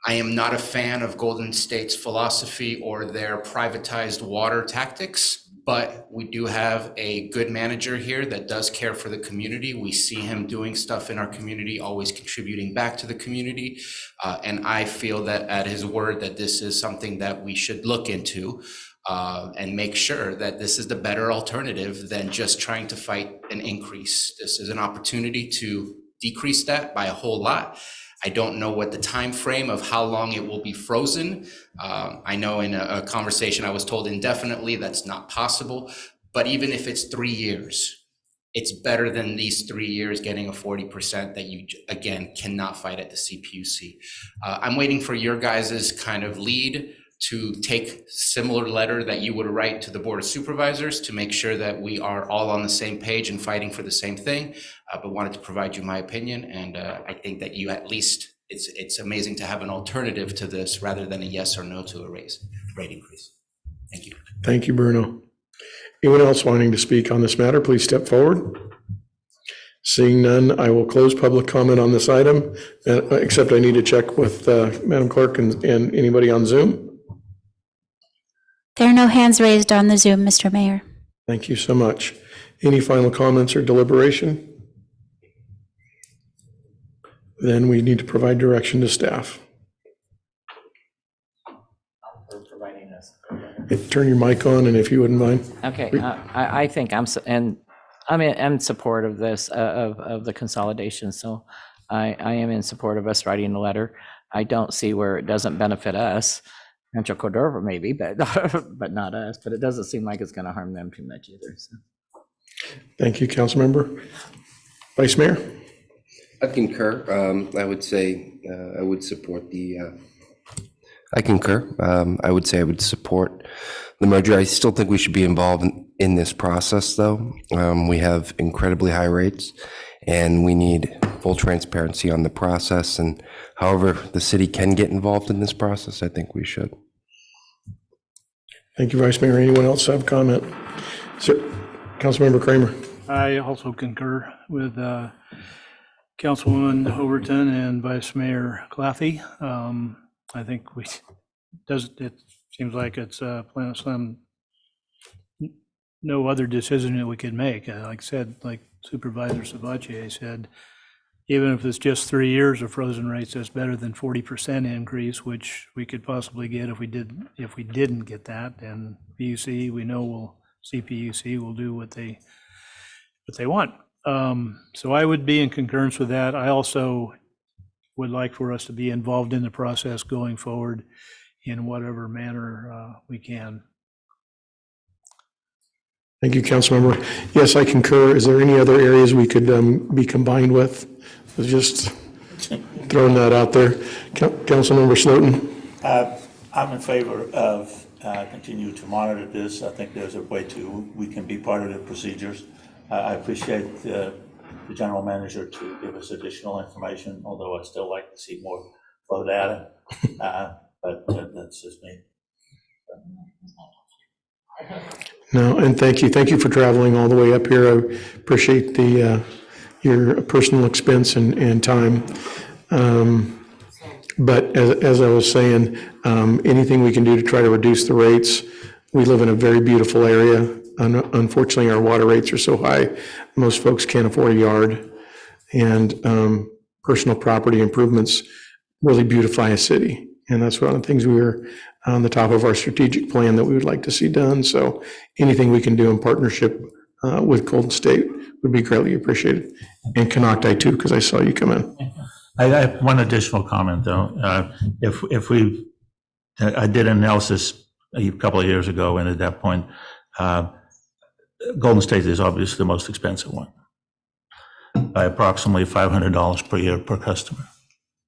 I am not a fan of Golden State's philosophy or their privatized water tactics, but we do have a good manager here that does care for the community. We see him doing stuff in our community, always contributing back to the community. And I feel that at his word that this is something that we should look into and make sure that this is the better alternative than just trying to fight an increase. This is an opportunity to decrease that by a whole lot. I don't know what the time frame of how long it will be frozen. I know in a conversation I was told indefinitely that's not possible, but even if it's 3 years, it's better than these 3 years getting a 40% that you, again, cannot fight at the CPUC. I'm waiting for your guys' kind of lead to take similar letter that you would write to the Board of Supervisors to make sure that we are all on the same page and fighting for the same thing, but wanted to provide you my opinion. And I think that you at least, it's amazing to have an alternative to this rather than a yes or no to a rate increase. Thank you. Thank you, Bruno. Anyone else wanting to speak on this matter, please step forward. Seeing none, I will close public comment on this item, except I need to check with Madam Clerk and anybody on Zoom. There are no hands raised on the Zoom, Mr. Mayor. Thank you so much. Any final comments or deliberation? Then we need to provide direction to staff. For providing us. Turn your mic on, and if you wouldn't mind. Okay, I think I'm in support of this, of the consolidation, so I am in support of us writing the letter. I don't see where it doesn't benefit us. Rancho Cordova maybe, but but not us. But it doesn't seem like it's going to harm them too much either. So. Thank you, Councilmember. Vice Mayor? I concur. I would say I would support the. I concur. I would say I would support the merger. I still think we should be involved in this process, though. We have incredibly high rates, and we need full transparency on the process. And however the city can get involved in this process, I think we should. Thank you, Vice Mayor. Anyone else have comment? Sir, Councilmember Kramer. I also concur with Councilwoman Overton and Vice Mayor Claffey. I think it seems like it's plain slim, no other decision that we could make. Like I said, like Supervisor Sabatier said, even if it's just 3 years of frozen rates, that's better than 40% increase, which we could possibly get if we didn't get that. And PUC, we know CPUC will do what they want. So I would be in concurrence with that. I also would like for us to be involved in the process going forward in whatever manner we can. Thank you, Councilmember. Yes, I concur. Is there any other areas we could be combined with? I was just throwing that out there. Councilmember Slotin. I'm in favor of continue to monitor this. I think there's a way we can be part of the procedures. I appreciate the general manager to give us additional information, although I'd still like to see more flow data, but that's just me. No, and thank you. Thank you for traveling all the way up here. I appreciate your personal expense and time. But as I was saying, anything we can do to try to reduce the rates. We live in a very beautiful area. Unfortunately, our water rates are so high, most folks can't afford a yard. And personal property improvements really beautify a city. And that's one of the things we were on the top of our strategic plan that we would like to see done. So anything we can do in partnership with Golden State would be greatly appreciated. And Canocti too, because I saw you come in. I have one additional comment though. I did analysis a couple of years ago, and at that point, Golden State is obviously the most expensive one, by approximately $500 per year per customer.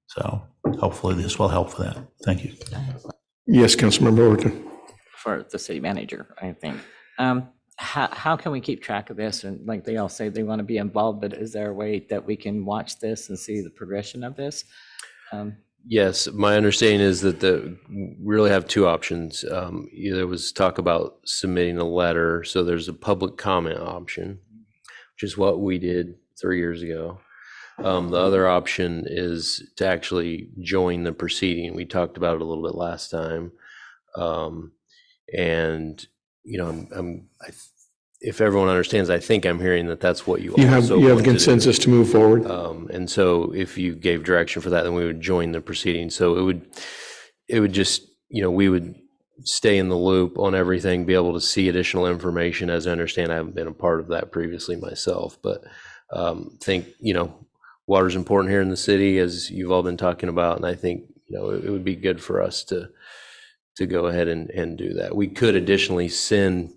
So hopefully this will help for that. Thank you. Yes, Councilmember Overton. For the city manager, I think. How can we keep track of this? And like they all say, they want to be involved, but is there a way that we can watch this and see the progression of this? Yes, my understanding is that we really have two options. Either was talk about submitting a letter, so there's a public comment option, which is what we did 3 years ago. The other option is to actually join the proceeding. We talked about it a little bit last time. And, you know, if everyone understands, I think I'm hearing that that's what you have consensus to move forward. And so if you gave direction for that, then we would join the proceeding. So it would just, you know, we would stay in the loop on everything, be able to see additional information. As I understand, I haven't been a part of that previously myself, but think, you know, water is important here in the city, as you've all been talking about. And I think, you know, it would be good for us to go ahead and do that. We could additionally send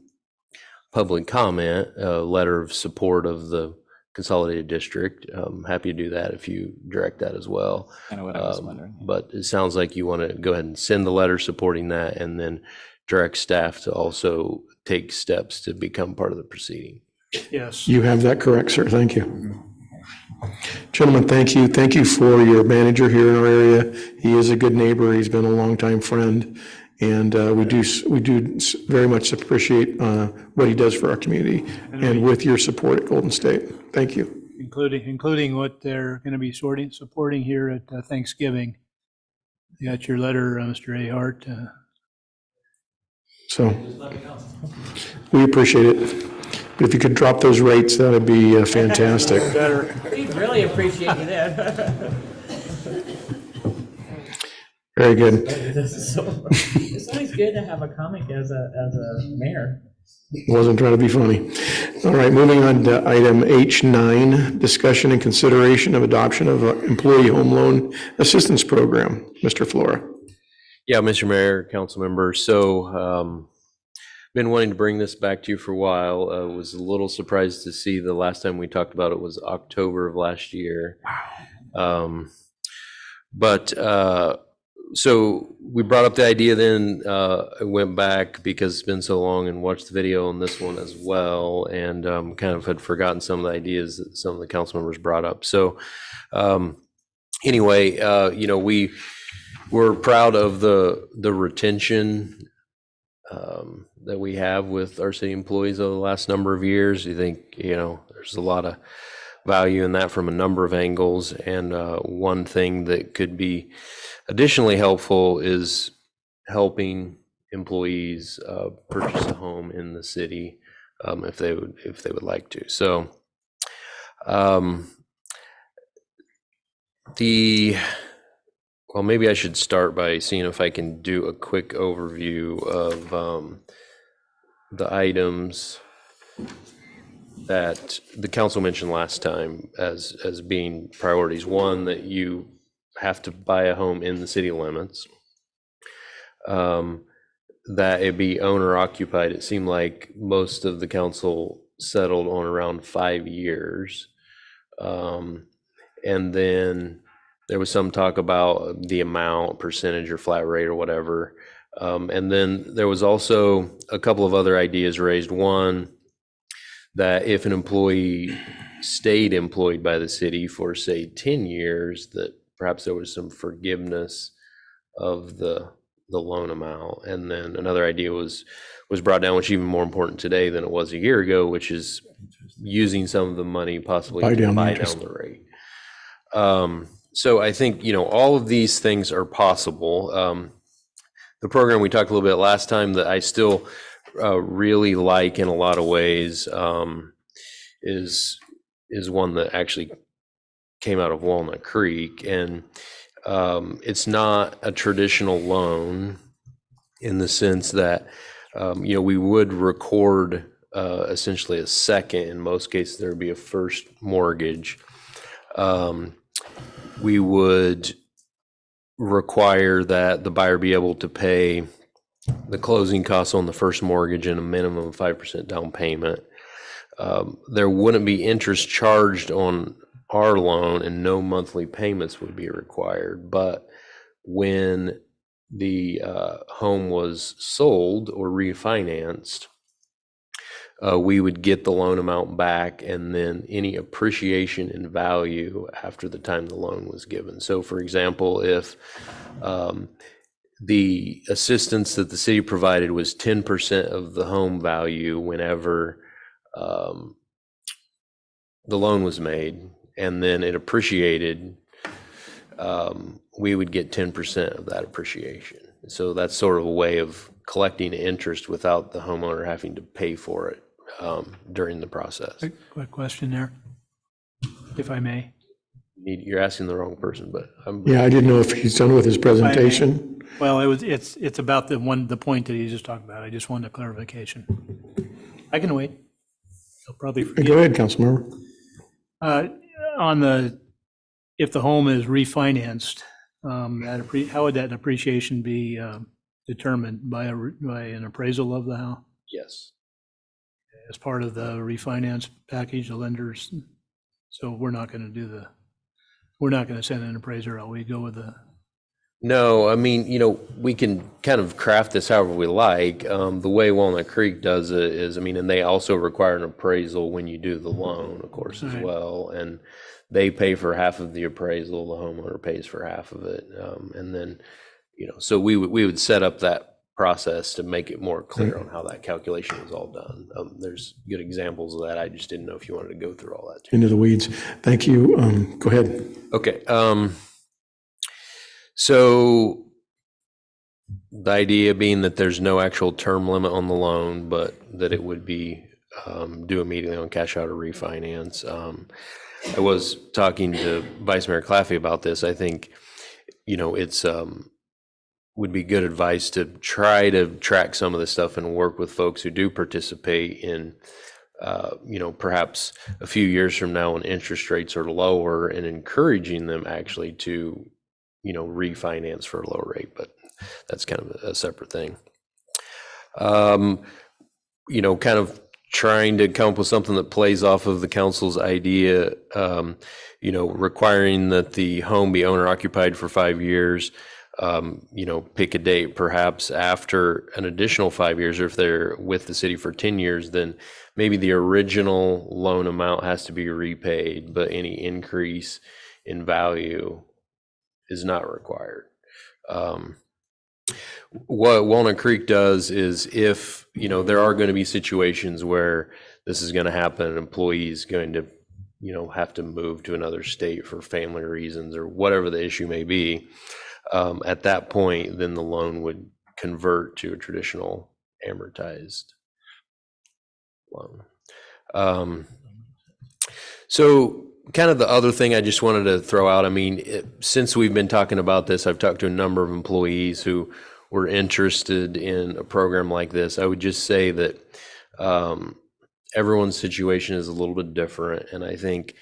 public comment, a letter of support of the consolidated district. Happy to do that if you direct that as well. Kind of what I was wondering. But it sounds like you want to go ahead and send the letter supporting that, and then direct staff to also take steps to become part of the proceeding. Yes. You have that correct, sir. Thank you. Gentlemen, thank you. Thank you for your manager here in our area. He is a good neighbor. He's been a longtime friend. And we do very much appreciate what he does for our community and with your support at Golden State. Thank you. Including what they're going to be supporting here at Thanksgiving. You got your letter, Mr. Ahart. So we appreciate it. If you could drop those rates, that would be fantastic. Better. We'd really appreciate that. Very good. It's always good to have a comic as a mayor. Wasn't trying to be funny. All right, moving on to item H9, discussion and consideration of adoption of employee home loan assistance program. Mr. Flora. Yeah, Mr. Mayor, council members. So been wanting to bring this back to you for a while. Was a little surprised to see the last time we talked about it was October of last year. Wow. So we brought up the idea then, I went back because it's been so long and watched the video on this one as well, and kind of had forgotten some of the ideas that some of the council members brought up. So anyway, you know, we're proud of the retention that we have with our city employees over the last number of years. You think, you know, there's a lot of value in that from a number of angles, and one thing that could be additionally helpful is helping employees purchase a home in the city if they would like to. So well, maybe I should start by seeing if I can do a quick overview of the items that the council mentioned last time as being priorities. One, that you have to buy a home in the city limits, that it be owner occupied. It seemed like most of the council settled on around 5 years. And then there was some talk about the amount, percentage or flat rate or whatever. And then there was also a couple of other ideas raised. One, that if an employee stayed employed by the city for, say, 10 years, that perhaps there was some forgiveness of the loan amount. And then another idea was brought down, which is even more important today than it was a year ago, which is using some of the money possibly to buy down the rate. So I think, you know, all of these things are possible. The program we talked a little bit last time that I still really like in a lot of ways is one that actually came out of Walnut Creek, and it's not a traditional loan in the sense that you know, we would record essentially a second. In most cases, there would be a first mortgage. We would require that the buyer be able to pay the closing costs on the first mortgage and a minimum of 5% down payment. There wouldn't be interest charged on our loan and no monthly payments would be required. But when the home was sold or refinanced, we would get the loan amount back and then any appreciation in value after the time the loan was given. So for example, if the assistance that the city provided was 10% of the home value whenever the loan was made, and then it appreciated, we would get 10% of that appreciation. So that's sort of a way of collecting interest without the homeowner having to pay for it during the process. Quick question there, if I may. You're asking the wrong person, but Yeah, I didn't know if he's done with his presentation. Well, it's about the point that you just talked about. I just wanted a clarification. I can wait. I'll probably forget. Go ahead, Councilmember. If the home is refinanced, how would that appreciation be determined by an appraisal of the house? Yes. As part of the refinance package, the lenders, so we're not going to send an appraiser out, we go with the. No, I mean, we can kind of craft this however we like. The way Walnut Creek does it is, and they also require an appraisal when you do the loan, of course, as well. And they pay for half of the appraisal, the homeowner pays for half of it. And then, so we would set up that process to make it more clear on how that calculation is all done. There's good examples of that. I just didn't know if you wanted to go through all that too. Into the weeds. Thank you. Go ahead. Okay. So the idea being that there's no actual term limit on the loan, but that it would be due immediately on cash out or refinance. I was talking to Vice Mayor Claffey about this. I think, it's would be good advice to try to track some of this stuff and work with folks who do participate in, perhaps a few years from now when interest rates are lower and encouraging them actually to, refinance for a lower rate, but that's kind of a separate thing. Kind of trying to come up with something that plays off of the council's idea, requiring that the home be owner occupied for 5 years, pick a date perhaps after an additional 5 years, or if they're with the city for 10 years, then maybe the original loan amount has to be repaid, but any increase in value is not required. What Walnut Creek does is if, there are going to be situations where this is going to happen, an employee is going to, have to move to another state for family reasons or whatever the issue may be, at that point, then the loan would convert to a traditional amortized loan. So kind of the other thing I just wanted to throw out, since we've been talking about this, I've talked to a number of employees who were interested in a program like this. I would just say that everyone's situation is a little bit different, and I think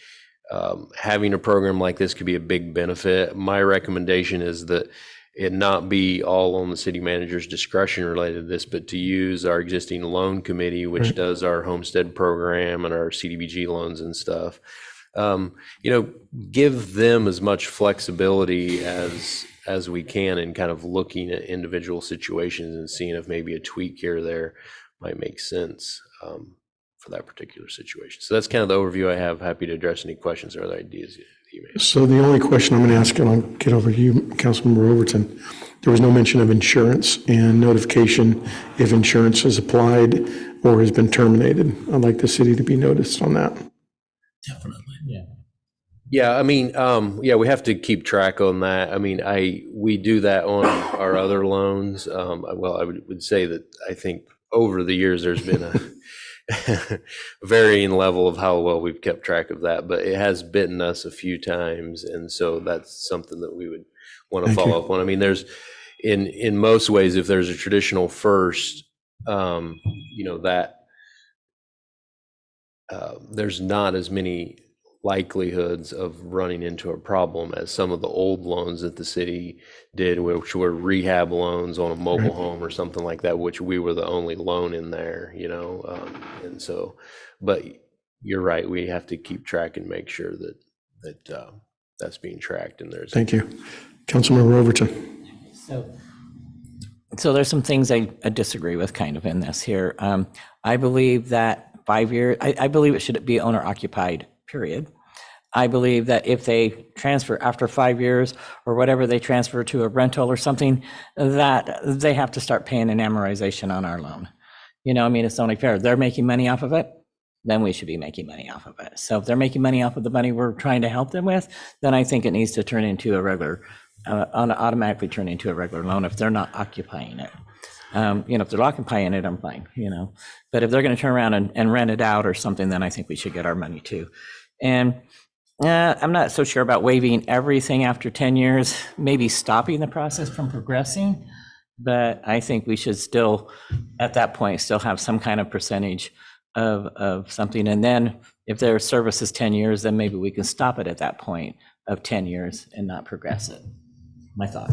having a program like this could be a big benefit. My recommendation is that it not be all on the city manager's discretion related to this, but to use our existing loan committee, which does our homestead program and our CDBG loans and stuff. Give them as much flexibility as we can in kind of looking at individual situations and seeing if maybe a tweak here or there might make sense for that particular situation. So that's kind of the overview I have. Happy to address any questions or other ideas you may have. So the only question I'm going to ask, and I'll get over to you, Councilmember Overton, there was no mention of insurance and notification if insurance is applied or has been terminated. I'd like the city to be noticed on that. Definitely. Yeah, we have to keep track on that. We do that on our other loans. Well, I would say that I think over the years there's been a varying level of how well we've kept track of that, but it has bitten us a few times, and so that's something that we would want to follow up on. There's in most ways, if there's a traditional first, that there's not as many likelihoods of running into a problem as some of the old loans that the city did, which were rehab loans on a mobile home or something like that, which we were the only loan in there, you know? And so, but you're right, we have to keep track and make sure that that's being tracked and there's. Thank you. Councilmember Overton. So there's some things I disagree with kind of in this here. I believe that 5 years, I believe it should be owner occupied, period. I believe that if they transfer after 5 years or whatever, they transfer to a rental or something, that they have to start paying an amortization on our loan. You know, I mean, it's only fair. They're making money off of it, then we should be making money off of it. So if they're making money off of the money we're trying to help them with, then I think it needs to turn into a regular, automatically turn into a regular loan if they're not occupying it. You know, if they're occupying it, I'm fine, you know. But if they're going to turn around and rent it out or something, then I think we should get our money too. And I'm not so sure about waiving everything after 10 years, maybe stopping the process from progressing. But I think we should still, at that point, still have some kind of percentage of something. And then if their service is 10 years, then maybe we can stop it at that point of 10 years and not progress it. My thought.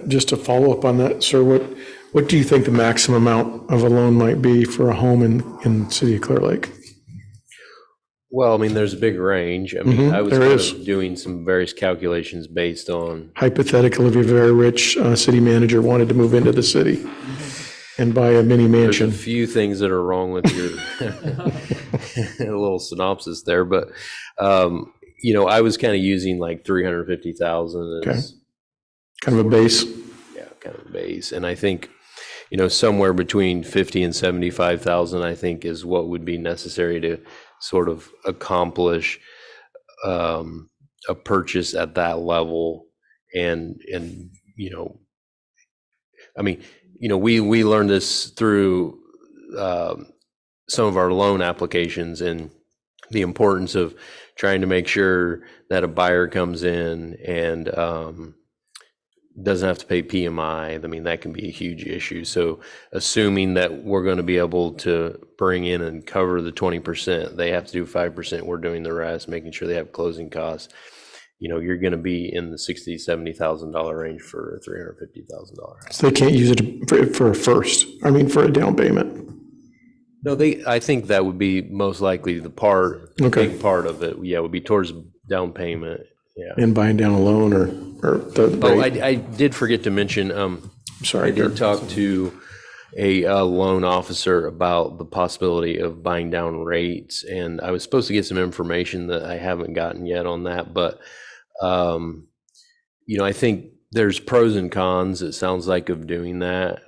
Just to follow up on that, sir, what do you think the maximum amount of a loan might be for a home in the city of Clearlake? Well, I mean, there's a big range. I mean, I was there kind is. of doing some various calculations based on. Hypothetical, if you're a very rich city manager wanted to move into the city and buy a mini There's mansion. a few things that are wrong with your a little synopsis there, but you know, I was kind of using like 350,000 as kind of a base. Yeah, kind of a base, and I think, you know, somewhere between 50 and 75,000, I think, is what would be necessary to sort of accomplish a purchase at that level, and you know, I mean, you know, we learned this through some of our loan applications and the importance of trying to make sure that a buyer comes in and doesn't have to pay PMI. I mean, that can be a huge issue. So assuming that we're going to be able to bring in and cover the 20%, they have to do 5%, we're doing the rest, making sure they have closing costs. You know, you're going to be in the $60,000-$70,000 range for a $350,000. So they can't use it for a first, for a down payment. No, I think that would be most likely the big part of it. Yeah, would be towards down payment. Yeah. And buying down a loan or the rate. I did forget to mention, sorry, I did talk to a loan officer about the possibility of buying down rates, and I was supposed to get some information that I haven't gotten yet on that, but you know, I think there's pros and cons, it sounds like, of doing that.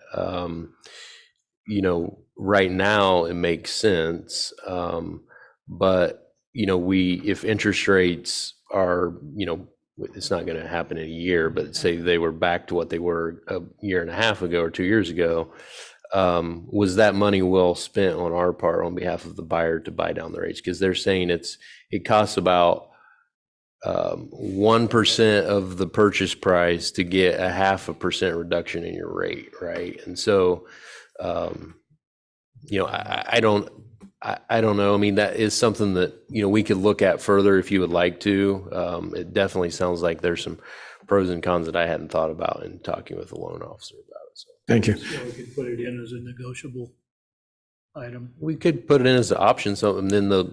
You know, right now it makes sense, but you know, if interest rates are, you know, it's not going to happen in a year, but say they were back to what they were a year and a half ago or 2 years ago, was that money well spent on our part on behalf of the buyer to buy down the rates? Because they're saying it costs about 1% of the purchase price to get a 0.5% reduction in your rate, right? And so, you know, I don't know. I mean, that is something that, you know, we could look at further if you would like to. It definitely sounds like there's some pros and cons that I hadn't thought about in talking with the loan officer about it. So. Thank you. So we could put it in as a negotiable item. We could put it in as an option, so and then the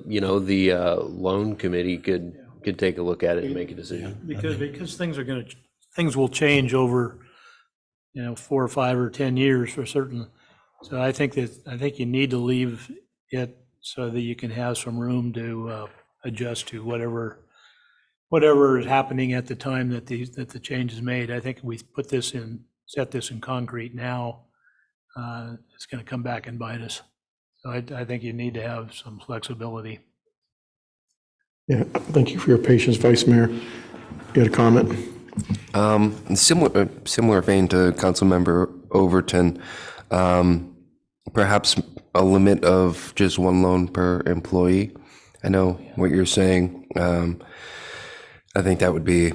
loan committee could take a look at it and make a decision. Because things will change over, 4 or 5 or 10 years for certain. So I think you need to leave it so that you can have some room to adjust to whatever is happening at the time that the change is made. I think if we set this in concrete now, it's going to come back and bite us. So I think you need to have some flexibility. Yeah, thank you for your patience, Vice Mayor. You got a comment? Similar vein to Councilmember Overton, perhaps a limit of just 1 loan per employee. I know what you're saying. I think that would be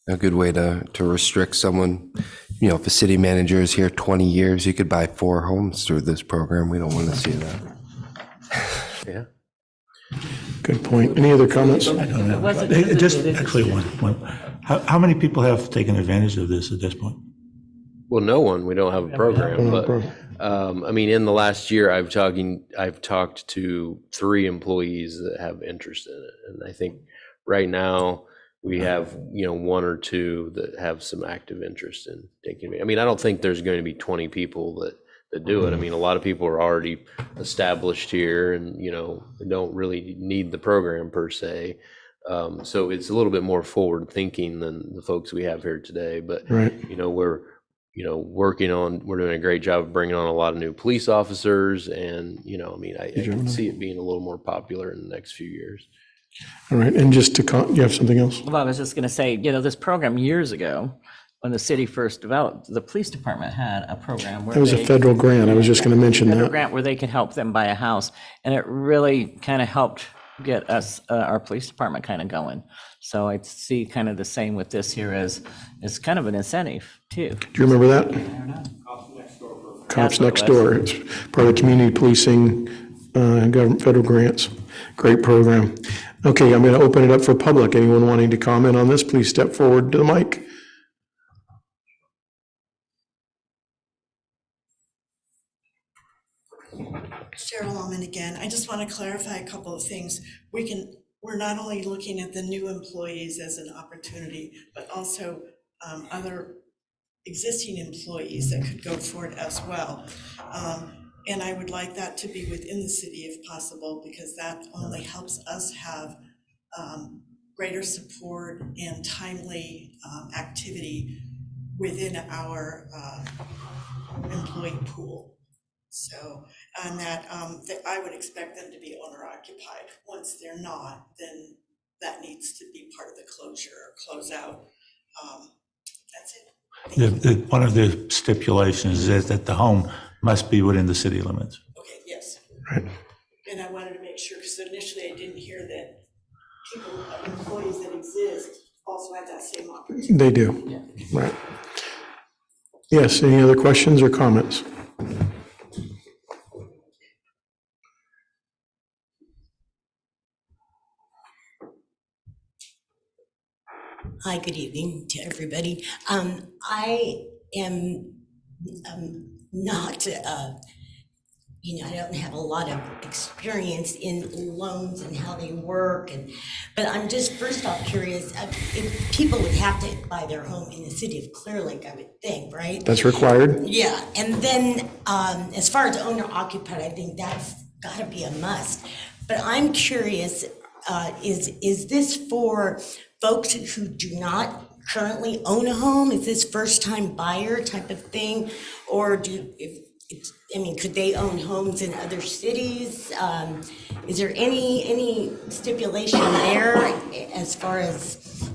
a good way to restrict someone. If a city manager is here 20 years, you could buy 4 homes through this program. We don't want to see that. Yeah. Good point. Any other comments? I don't know. Was it- Hey, Just was it- actually one. How many people have taken advantage of this at this point? Well, no one, we don't have a program, but, program. I mean, in the last year, I've talked to 3 employees that have interest in it. And I think right now, we have, 1 or 2 that have some active interest in taking it. I mean, I don't think there's going to be 20 people that do it. I mean, a lot of people are already established here and, don't really need the program per se. So it's a little bit more forward thinking than the folks we have here today. But, Right. we're doing a great job of bringing on a lot of new police officers. And, I mean, I can see it being a little more popular in the next few years. All right, and just to, you have something else? Well, I was just going to say, this program years ago, when the city first developed, the police department had a program where That was a federal grant. I was just going to mention federal that. grant where they could help them buy a house, and it really kind of helped get us, our police department kind of going. So I see kind of the same with this here as kind of an incentive too. Do you remember that? Cops Next Door. It's part of community policing, government, federal grants. Great program. Okay, I'm going to open it up for public. Anyone wanting to comment on this, please step forward to the mic. Cheryl Ullman again. I just want to clarify a couple of things. We're not only looking at the new employees as an opportunity, but also other existing employees that could go for it as well. And I would like that to be within the city if possible, because that only helps us have greater support and timely activity within our employee pool. So on that, I would expect them to be owner occupied. Once they're not, then that needs to be part of the closure or closeout. That's it. One of the stipulations is that the home must be within the city limits. Okay, yes. Right. And I wanted to make sure, because initially I didn't hear that people, employees that exist also have that same opportunity. They do. Right. Yes, any other questions or comments? Hi, good evening to everybody. I am not, I don't have a lot of experience in loans and how they work, but I'm just first off curious, if people would have to buy their home in the city of Clearlake, I would think, right? That's required? Yeah, and then as far as owner occupied, I think that's gotta be a must. But I'm curious, is this for folks who do not currently own a home? Is this first time buyer type of thing? Or could they own homes in other cities? Is there any stipulation there as far as,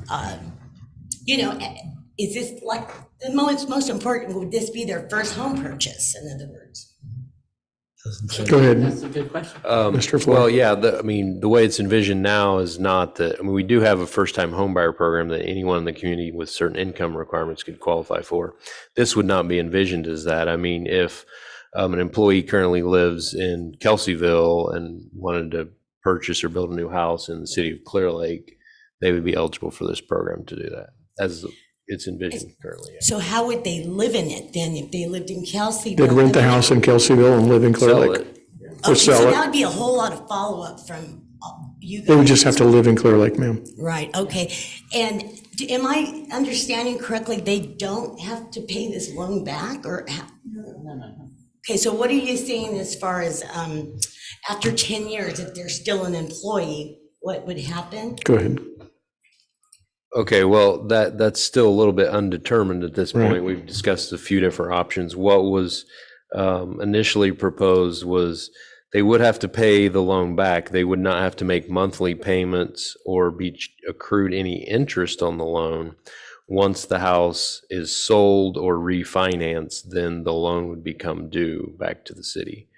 is this like, the most important, would this be their first home purchase, in other words? Go ahead. That's a good question. Mr. Floyd. Well, yeah, the way it's envisioned now is not that, we do have a first-time homebuyer program that anyone in the community with certain income requirements could qualify for. This would not be envisioned as that. I mean, if an employee currently lives in Kelseyville and wanted to purchase or build a new house in the city of Clearlake, they would be eligible for this program to do that, as it's envisioned currently. Yeah. So how would they live in it then if they lived in Kelseyville? They'd rent the house in Kelseyville and live in Clear Sell Lake. it. Or Okay, sell so it. that would be a whole lot of follow-up from you guys. They would just have to live in Clear Lake, ma'am. Right, okay. And am I understanding correctly, they don't have to pay this loan back or? No. Okay, so what are you saying as far as after 10 years, if they're still an employee, what would happen? Go ahead. Okay, well, that's still a little bit undetermined at this point. Right. We've discussed a few different options. What was initially proposed was they would have to pay the loan back. They would not have to make monthly payments or be accrued any interest on the loan. Once the house is sold or refinanced, then the loan would become due back to the city.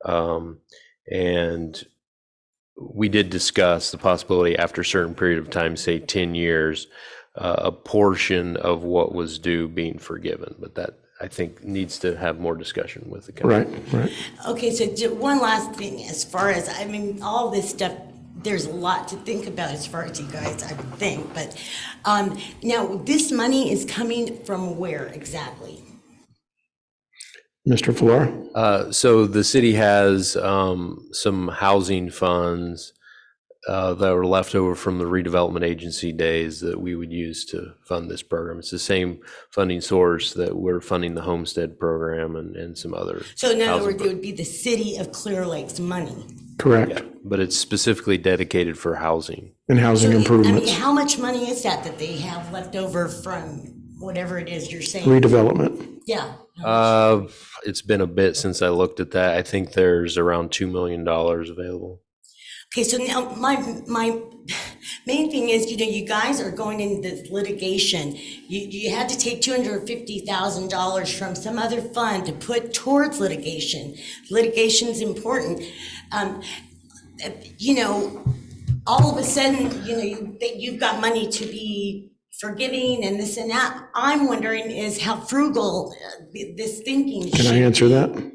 And we did discuss the possibility after a certain period of time, say 10 years, a portion of what was due being forgiven. But that, I think, needs to have more discussion with the council. Right. Okay, so one last thing, as far as, all this stuff there's a lot to think about as far as you guys, I would think, but, now, this money is coming from where exactly? Mr. Farrar? So the city has some housing funds that were left over from the redevelopment agency days that we would use to fund this program. It's the same funding source that we're funding the homestead program and some other. So in other housing words, it would be the city of Clear Lake's money. Correct. Yeah, but it's specifically dedicated for housing. And housing I improvements, mean, how much money is that they have left over from whatever it is you're saying? redevelopment. Yeah. It's been a bit since I looked at that. I think there's around $2 million available. Okay, so now my main thing is, you guys are going into this litigation. You had to take $250,000 from some other fund to put towards litigation. Litigation's important. All of a sudden, you've got money to be forgiving and this and that. I'm wondering is how frugal this thinking Can should I answer be. that?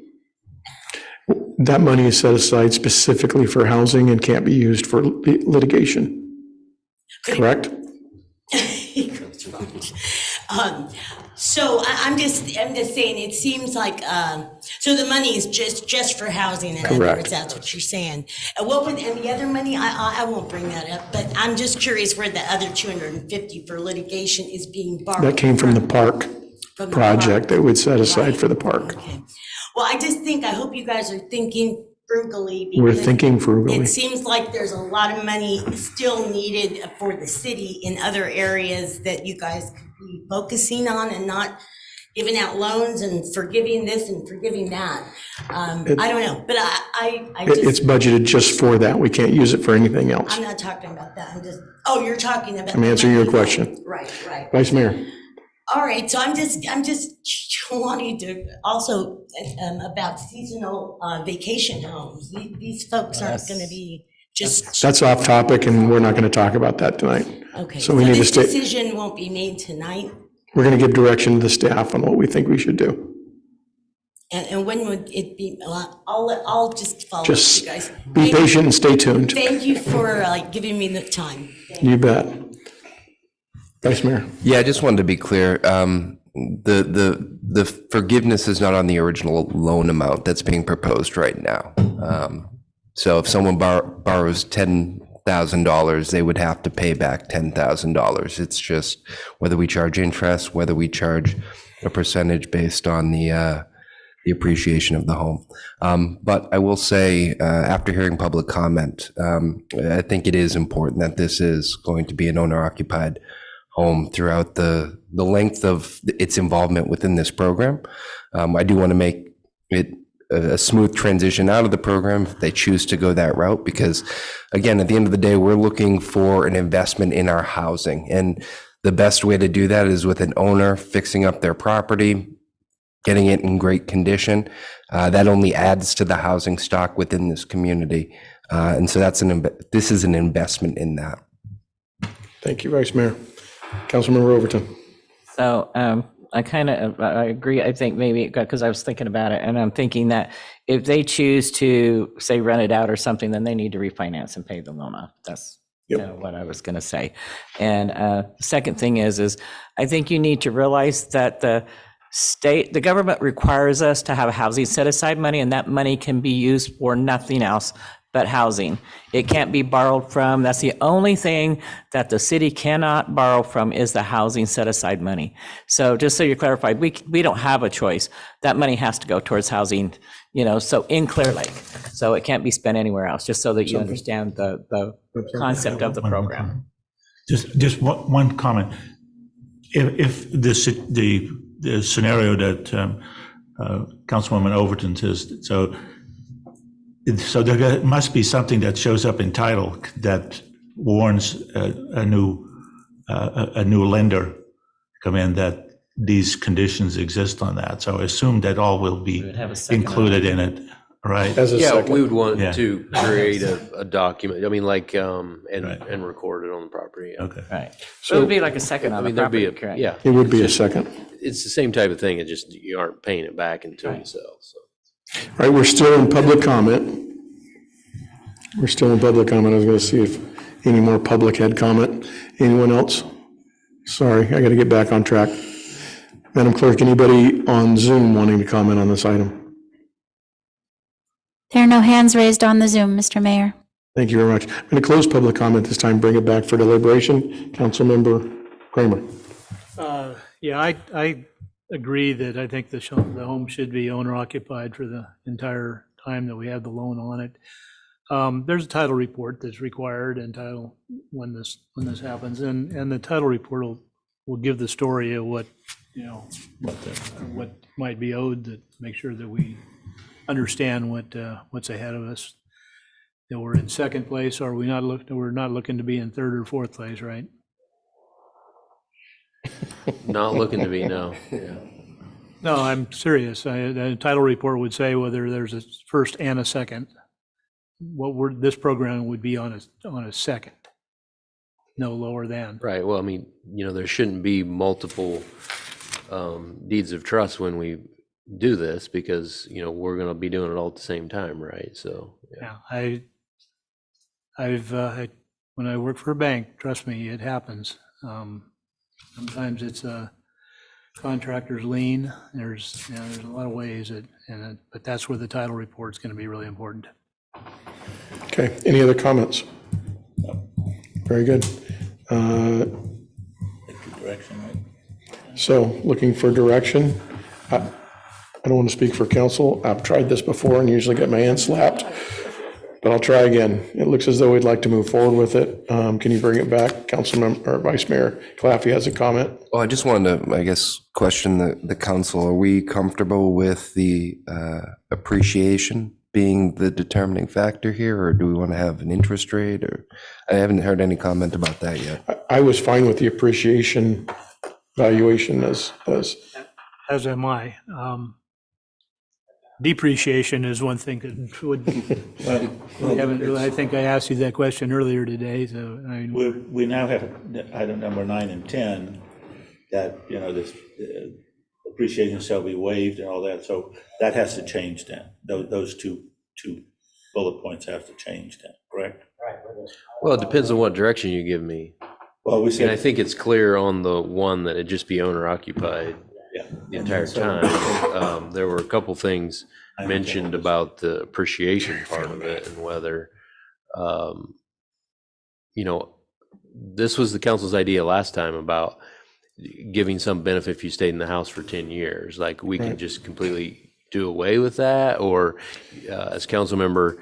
That money is set aside specifically for housing and can't be used for litigation. Correct? So I'm just saying, it seems like, so the money is just for housing, in other Correct. words, that's what you're saying. And the other money, I won't bring that up, but I'm just curious where the other 250 for litigation is being borrowed. That came from the park From the project park. that would set aside for the park. Okay. Well, I hope you guys are thinking frugally. We're because thinking frugally. It seems like there's a lot of money still needed for the city in other areas that you guys could be focusing on and not giving out loans and forgiving this and forgiving that. I don't know, but It's budgeted just for that. We can't use it for anything else. I'm not talking about that. You're talking about. I'm answering your question. Right. Vice Mayor? All right, so I'm just wanting to also, about seasonal vacation homes. These folks aren't gonna be just. That's off topic and we're not going to talk about that tonight. Okay, So we need to this stay, decision won't be made tonight, we're going to give direction to the staff on what we think we should do. and when would it be, I'll just follow up with Just you guys. be patient and stay tuned. Thank you for giving me the time. You bet. Vice Mayor? Yeah, I just wanted to be clear. The forgiveness is not on the original loan amount that's being proposed right now. So if someone borrows $10,000, they would have to pay back $10,000. It's just whether we charge interest, whether we charge a percentage based on the appreciation of the home. But I will say, after hearing public comment, I think it is important that this is going to be an owner-occupied home throughout the length of its involvement within this program. I do want to make it a smooth transition out of the program if they choose to go that route, because again, at the end of the day, we're looking for an investment in our housing. And the best way to do that is with an owner fixing up their property, getting it in great condition. That only adds to the housing stock within this community. And so this is an investment in that. Thank you, Vice Mayor. Councilmember Overton. So I agree. I think maybe, because I was thinking about it, and I'm thinking that if they choose to, say, rent it out or something, then they need to refinance and pay the loan off. That's what I was going to say. And the second thing is I think you need to realize that the government requires us to have housing set aside money, and that money can be used for nothing else but housing. It can't be borrowed from. That's the only thing that the city cannot borrow from is the housing set aside money. So just so you're clarified, we don't have a choice. That money has to go towards housing, so in Clearlake. So it can't be spent anywhere else, just so that you understand the concept of the program. Just one comment. If the scenario that Councilwoman Overton says, so there must be something that shows up in title that warns a new lender come in that these conditions exist on that. So I assume that all will be included in it, right? We would want to create a document. I mean, and record it on the property. Okay. Right. So it would be like a second on the property, correct? Yeah. It would be a second. It's the same type of thing. It just, you aren't paying it back until you sell. So. All right, we're still in public comment. We're still in public comment. I was going to see if any more public had comment. Anyone else? Sorry, I got to get back on track. Madam Clerk, anybody on Zoom wanting to comment on this item? There are no hands raised on the Zoom, Mr. Mayor. Thank you very much. I'm going to close public comment this time, bring it back for deliberation. Councilmember Kramer. Yeah, I agree that I think the home should be owner occupied for the entire time that we have the loan on it. There's a title report that's required and title when this happens, and the title report will give the story of what, you know, what might be owed, to make sure that we understand what's ahead of us. That we're in second place, or we're not looking to be in third or fourth place, right? Not looking to be, no. No, I'm serious. The title report would say whether there's a first and a second. This program would be on a second, no lower than. Right, well, I mean, you know, there shouldn't be multiple deeds of trust when we do this, because, you know, we're going to be doing it all at the same time, right? So, Yeah, when I work for a bank, trust me, it happens. Sometimes it's a contractor's lien. There's a lot of ways but that's where the title report is going to be really important. Okay, any other comments? Very good. Direction, right? So, looking for direction. I don't want to speak for council. I've tried this before and usually get my hand slapped, but I'll try again. It looks as though we'd like to move forward with it. Can you bring it back? Councilmember or Vice Mayor Claffey has a comment. Well, I just wanted to, I guess, question the council. Are we comfortable with the appreciation being the determining factor here, or do we want to have an interest rate? Or I haven't heard any comment about that yet. I was fine with the appreciation valuation as am I. Depreciation is one thing that would, I think I asked you that question earlier today, so I mean. We now have item number 9 and 10, that, you know, this appreciation shall be waived and all that, so that has to change then. Those two bullet points have to change then, correct? Right. well, it depends on what direction you give me. Well, we And I said, think it's clear on the one that it just be owner occupied yeah. the entire time. There were a couple things mentioned about the appreciation part of it, and whether, you know, this was the council's idea last time about giving some benefit if you stayed in the house for 10 years. Like, we can just completely do away with that, or as Councilmember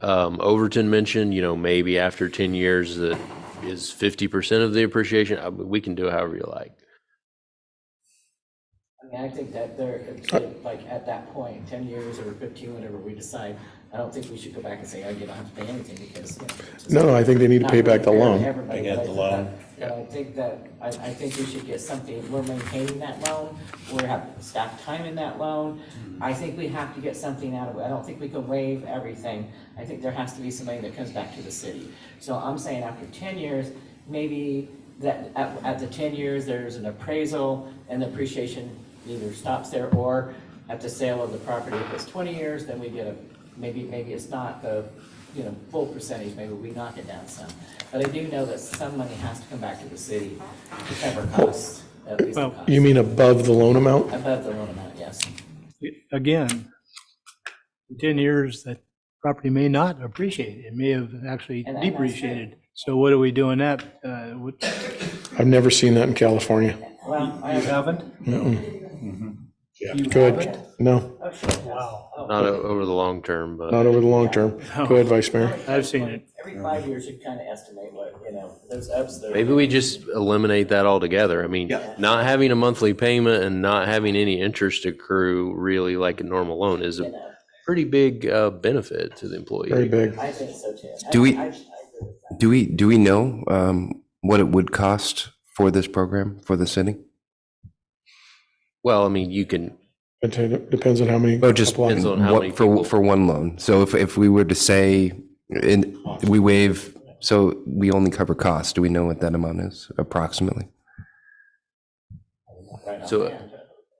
Overton mentioned, you know, maybe after 10 years that is 50% of the appreciation. We can do it however you like. I mean, I think that like at that point, 10 years or 15, whatever we decide, I don't think we should go back and say, oh, you don't have to pay anything, because. No, I think they need to pay back the loan. Everybody, They get the loan. But I think that, I think we should get something, we're maintaining that loan, we have staff time in that loan. I think we have to get something out of it. I don't think we can waive everything. I think there has to be something that comes back to the city. So I'm saying after 10 years, maybe that at the 10 years, there's an appraisal and the appreciation either stops there, or at the sale of the property, if it's 20 years, then we get maybe it's not the, you know, full percentage, maybe we knock it down some. But I do know that some money has to come back to the city to cover costs, at least the costs. You mean above the loan amount? Above the loan amount, yes. Again, in 10 years, that property may not appreciate. It may have actually And that's depreciated. So what are we doing that? I've never seen that in California. Well, You haven't? You Good. haven't? No, Wow. Not over the long term, but. not over the long term. Go ahead, Vice Mayor. I've seen it. Every 5 years, you kind of estimate what, you know, those ups, those. Maybe we just eliminate that altogether. I mean, not having a monthly payment and not having any interest accrue, really like a normal loan, is a pretty big benefit to the employee. Very big. I think so too. Do we know what it would cost for this program for the city? Well, I mean, you can. It depends on how many. Oh, just Depends on how many for one loan. So if we were to say, we waive, so we only cover costs, do we know what that amount is approximately? So,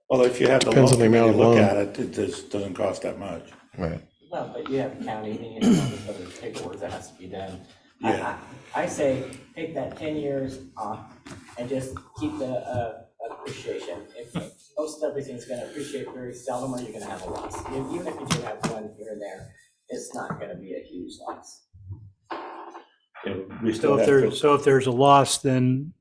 well, if you have the Depends loan on the amount committee of look loan. at it, it just doesn't cost that much. Right. Well, but you have county and all this other paperwork that has to be done. Yeah. I say, take that 10 years off and just keep the appreciation. If most everything's gonna appreciate very seldom, or you're gonna have a loss. Even if you do have one here and there, it's not gonna be a huge loss. We still have to. So if there's a loss, then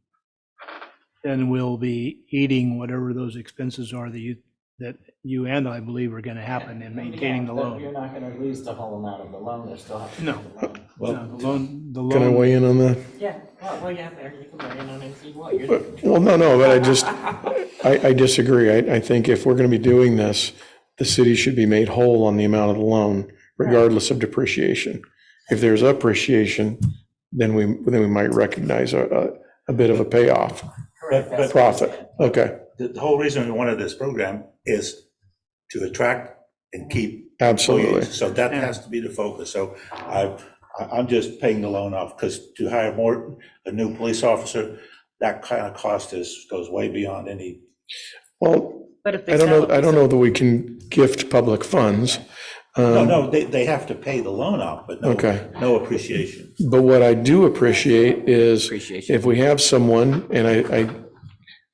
we'll be eating whatever those expenses are that you and I believe are gonna happen in maintaining the Yeah, but loan. You're not gonna lose the whole amount of the loan, there's still have to. No. pay the loan. No, the loan. Can I weigh in on that? Yeah, well, yeah, there, you can weigh in on anything you want. You're the- Well, no, but I disagree. I think if we're going to be doing this, the city should be made whole on the amount of the loan, regardless of depreciation. If there's appreciation, then we might recognize a bit of a payoff. But Profit, okay, the whole reason we wanted this program is to attract and keep absolutely. employees. So that has to be the focus. So I'm just paying the loan off, because to hire a new police officer, that kind of cost goes way beyond any. Well, But if they I don't sell know, it, I don't know that we can gift public funds. No, they have to pay the loan off, but Okay. no appreciation. But what I do appreciate is Appreciation. if we have someone, and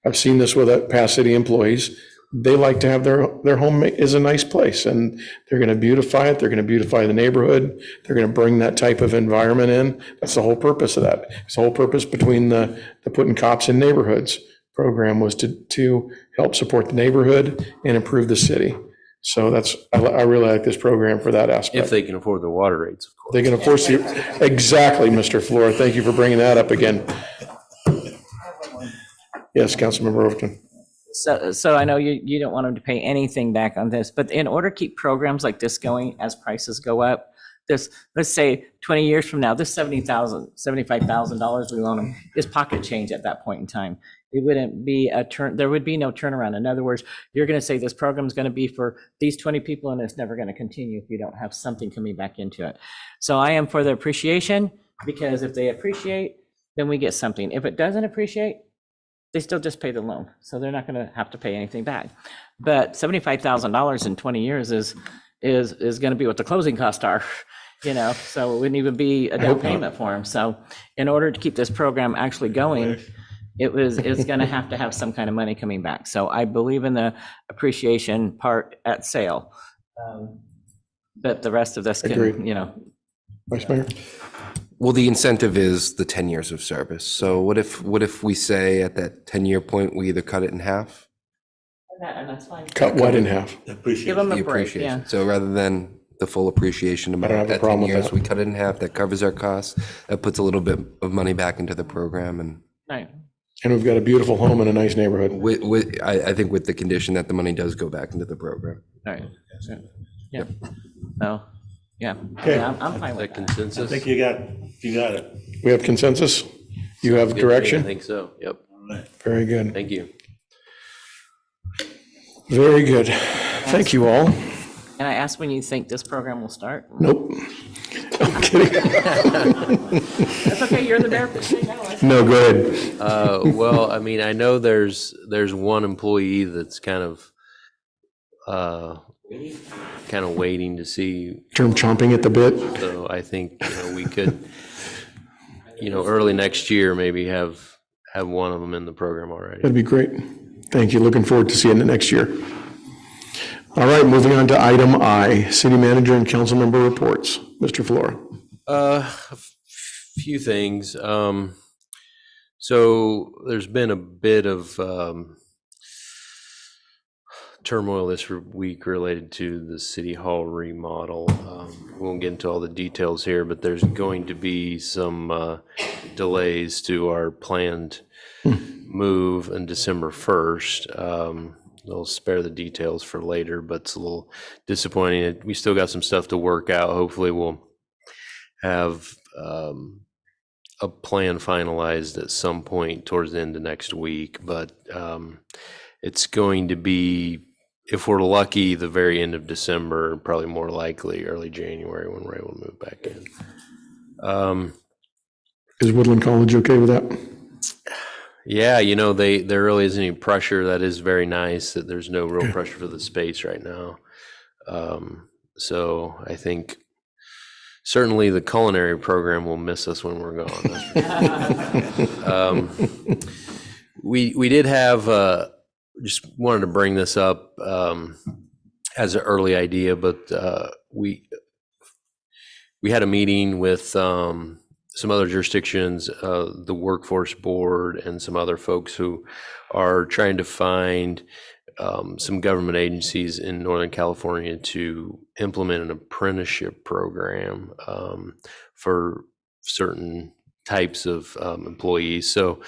I've seen this with past city employees, they like to have their home is a nice place, and they're going to beautify it. They're going to beautify the neighborhood. They're going to bring that type of environment in. That's the whole purpose of that. It's the whole purpose between the Putting Cops in Neighborhoods program was to help support the neighborhood and improve the city. So I really like this program for that aspect. If they can afford the water rates, of course. They can afford to, exactly, Mr. Flora. Thank you for bringing that up again. Yes, Councilmember Overton. So I know you don't want them to pay anything back on this, but in order to keep programs like this going as prices go up, let's say 20 years from now, this $75,000 we loan them is pocket change at that point in time. It wouldn't be there would be no turnaround. In other words, you're going to say this program is going to be for these 20 people and it's never going to continue if you don't have something coming back into it. So I am for the appreciation, because if they appreciate, then we get something. If it doesn't appreciate, they still just pay the loan. So they're not going to have to pay anything back. But $75,000 in 20 years is going to be what the closing costs are, so it wouldn't even be a down payment for them. So in order to keep this program actually going, it's going to have some kind of money coming back. So I believe in the appreciation part at sale. But the rest of this can, Agreed. Vice Mayor? Well, the incentive is the 10 years of service. So what if we say at that 10-year point, we either cut it in half? And that's fine. Cut what in half? Give them a The break, appreciation. yeah. So rather than the full appreciation amount have a at problem 10 with years, that. we cut it in half. That covers our costs. That puts a little bit of money back into the program, and Right. And we've got a beautiful home and a nice neighborhood. I think with the condition that the money does go back into the program. All right. Yeah. So, yeah. Okay. Yeah, I'm fine with That that. I consensus? think you got it. We have consensus? You have Good, I direction? think so, yep. Very good. Thank you. Very good. Thank you all. Can I ask when you think this program will start? Nope. I'm kidding. That's okay, you're the mayor. No, go ahead. Well, I mean, I know there's one employee that's kind of waiting to see. Term chomping at the bit. So I think, we could, early next year, maybe have one of them in the program already. That'd be great. Thank you. Looking forward to seeing it next year. All right, moving on to item I, city manager and council member reports. Mr. Flora. A few things. So there's been a bit of turmoil this week related to the city hall remodel. We won't get into all the details here, but there's going to be some delays to our planned move on December 1st. They'll spare the details for later, but it's a little disappointing. We still got some stuff to work out. Hopefully we'll have a plan finalized at some point towards the end of next week, but it's going to be, if we're lucky, the very end of December, probably more likely early January when we're able to move back in. Is Woodland College okay with that? Yeah, there really isn't any pressure. That is very nice that there's no real pressure for the space right now. So I think certainly the culinary program will miss us when we're gone. That's for sure. We did have, just wanted to bring this up as an early idea, but we had a meeting with some other jurisdictions, the workforce board, and some other folks who are trying to find some government agencies in Northern California to implement an apprenticeship program for certain types of employees. So,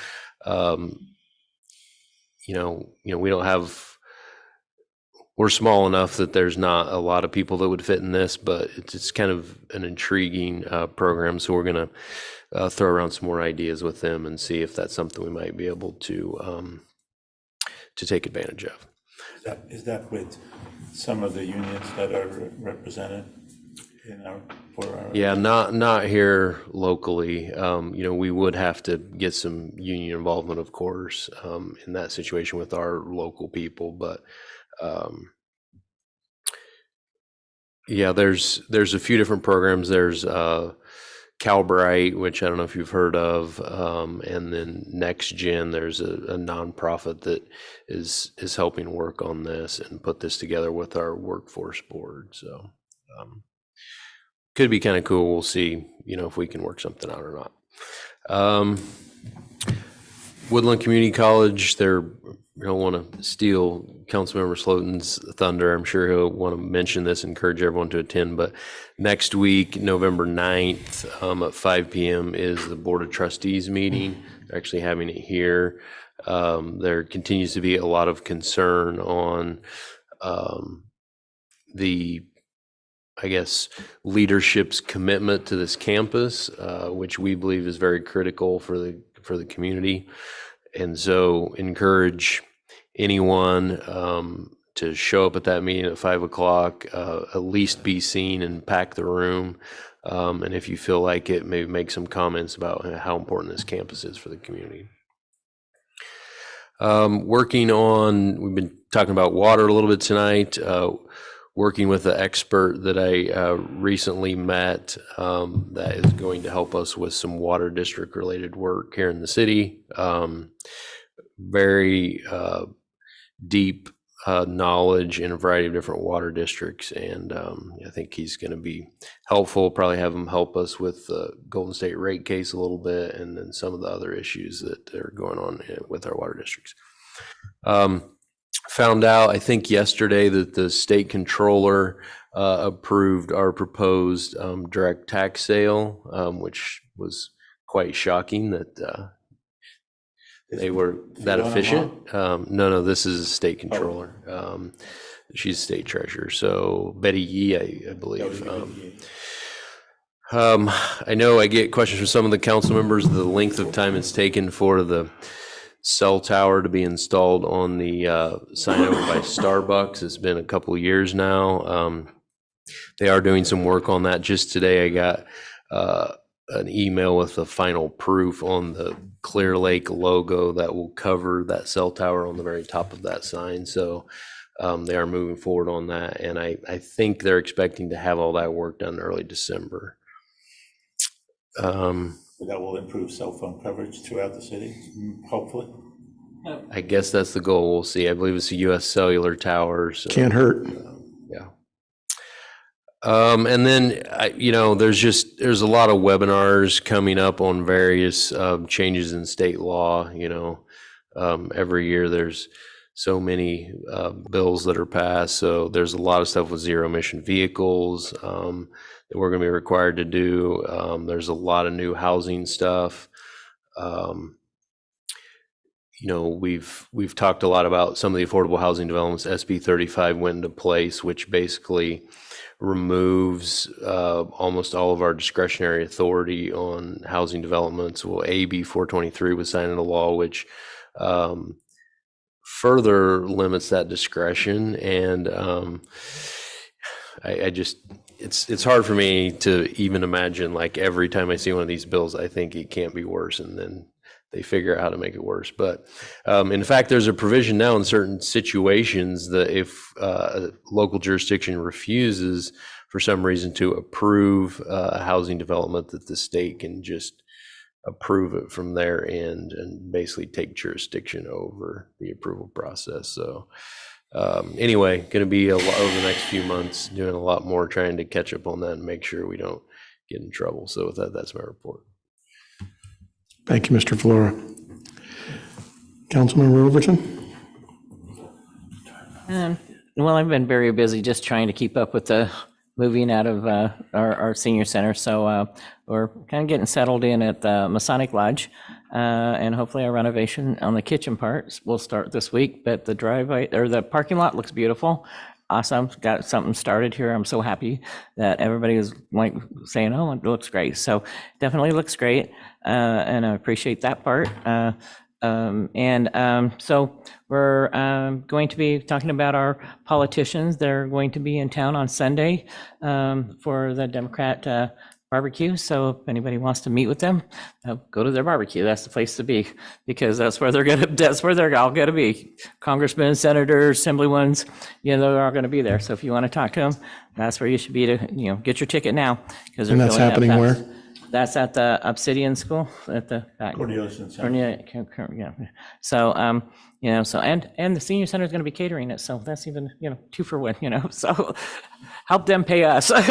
we don't have. We're small enough that there's not a lot of people that would fit in this, but it's kind of an intriguing program. So we're going to throw around some more ideas with them and see if that's something we might be able to take advantage of. Is that with some of the unions that are represented Yeah, not here locally. We would have to get some union involvement, of course, in that situation with our local people, but yeah, there's a few different programs. There's Calbright, which I don't know if you've heard of, and then Next Gen. There's a nonprofit that is helping work on this and put this together with our workforce board. So could be kind of cool. We'll see, if we can work something out or not. Woodland Community College, I don't want to steal Councilmember Slotin's thunder. I'm sure he'll want to mention this, encourage everyone to attend. But next week, November 9th at 5 p.m. is the Board of Trustees meeting. They're actually having it here. There continues to be a lot of concern on the leadership's commitment to this campus, which we believe is very critical for the community. And so encourage anyone to show up at that meeting at 5 o'clock, at least be seen and pack the room. And if you feel like it, maybe make some comments about how important this campus is for the community. We've been talking about water a little bit tonight, working with an expert that I recently met that is going to help us with some water district related work here in the city. Very deep knowledge in a variety of different water districts, and I think he's going to be helpful. Probably have him help us with the Golden State rate case a little bit, and then some of the other issues that are going on with our water districts. Found out, I think yesterday, that the state controller approved our proposed direct tax sale, which was quite shocking that they were that efficient. No, this is a state controller. She's state treasurer. So Betty Yee, I believe. I know I get questions from some of the council members, the length of time it's taken for the cell tower to be installed on the sign over by Starbucks. It's been a couple of years now. They are doing some work on that. Just today I got an email with the final proof on the Clearlake logo that will cover that cell tower on the very top of that sign. So they are moving forward on that, and I think they're expecting to have all that work done early December. That will improve cell phone coverage throughout the city, hopefully. I guess that's the goal. We'll see. I believe it's a U.S. cellular tower. So, can't hurt. Yeah. And then, there's a lot of webinars coming up on various changes in state law. Every year there's so many bills that are passed. So there's a lot of stuff with zero emission vehicles that we're going to be required to do. There's a lot of new housing stuff. We've talked a lot about some of the affordable housing developments. SB 35 went into place, which basically removes almost all of our discretionary authority on housing developments. Well, AB 423 was signed into law, which further limits that discretion. And it's hard for me to even imagine, like, every time I see one of these bills, I think it can't be worse, and then they figure out how to make it worse. But in fact, there's a provision now in certain situations that if a local jurisdiction refuses for some reason to approve a housing development, that the state can just approve it from their end and basically take jurisdiction over the approval process. So anyway, going to be a lot over the next few months, doing a lot more, trying to catch up on that and make sure we don't get in trouble. So with that, that's my report. Thank you, Mr. Flora. Councilmember Overton? Well, I've been very busy just trying to keep up with the moving out of our senior center. So we're kind of getting settled in at the Masonic Lodge, and hopefully our renovation on the kitchen part will start this week. But the driveway or the parking lot looks beautiful. Awesome. Got something started here. I'm so happy that everybody is like saying, oh, it looks great. So definitely looks great. And I appreciate that part. So we're going to be talking about our politicians. They're going to be in town on Sunday for the Democrat barbecue. So if anybody wants to meet with them, go to their barbecue. That's the place to be, because that's where they're all going to be. Congressmen, senators, assemblymen, they're all going to be there. So if you want to talk to them, that's where you should be to, get your ticket now. And that's happening where? That's at the Obsidian School at the back. Cornelius and Yeah. So, and the senior center is going to be catering it. So that's even, 2 for 1, so help them pay us. We're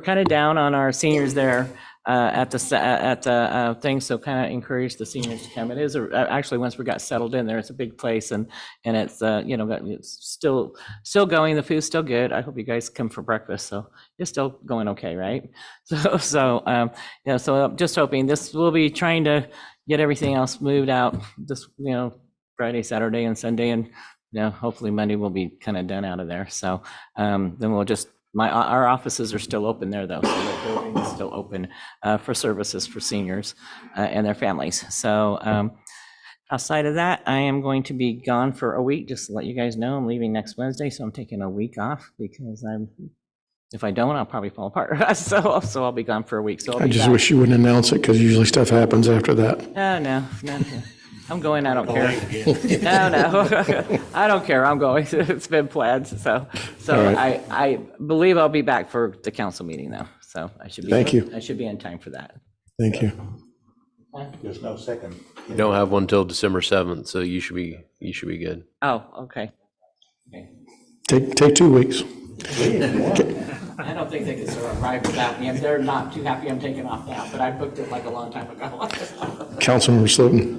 kind of down on our seniors there at the thing. So kind of encourage the seniors to come. It is actually, once we got settled in there, it's a big place, and it's it's still going. The food's still good. I hope you guys come for breakfast. So it's still going okay, right? So I'm just hoping this will be trying to get everything else moved out this Friday, Saturday, and Sunday, and hopefully Monday we'll be kind of done out of there. So then we'll just. Our offices are still open there, though, so the building is still open for services for seniors and their families. So outside of that, I am going to be gone for a week. Just to let you guys know, I'm leaving next Wednesday, so I'm taking a week off because if I don't, I'll probably fall apart. So I'll be gone for a week. So I just wish you wouldn't announce it, because usually stuff happens after that. No. I'm going. I don't care. No. I don't care. I'm going. It's been planned. So right. I believe I'll be back for the council meeting, though. So I should be. Thank you. I should be in time for that. Thank you. There's no second. You don't have one till December 7th, so you should be good. Oh, okay. Take 2 weeks. I don't think they can survive without me. They're not too happy I'm taking off now, but I booked it like a long time ago. Councilmember Slotin.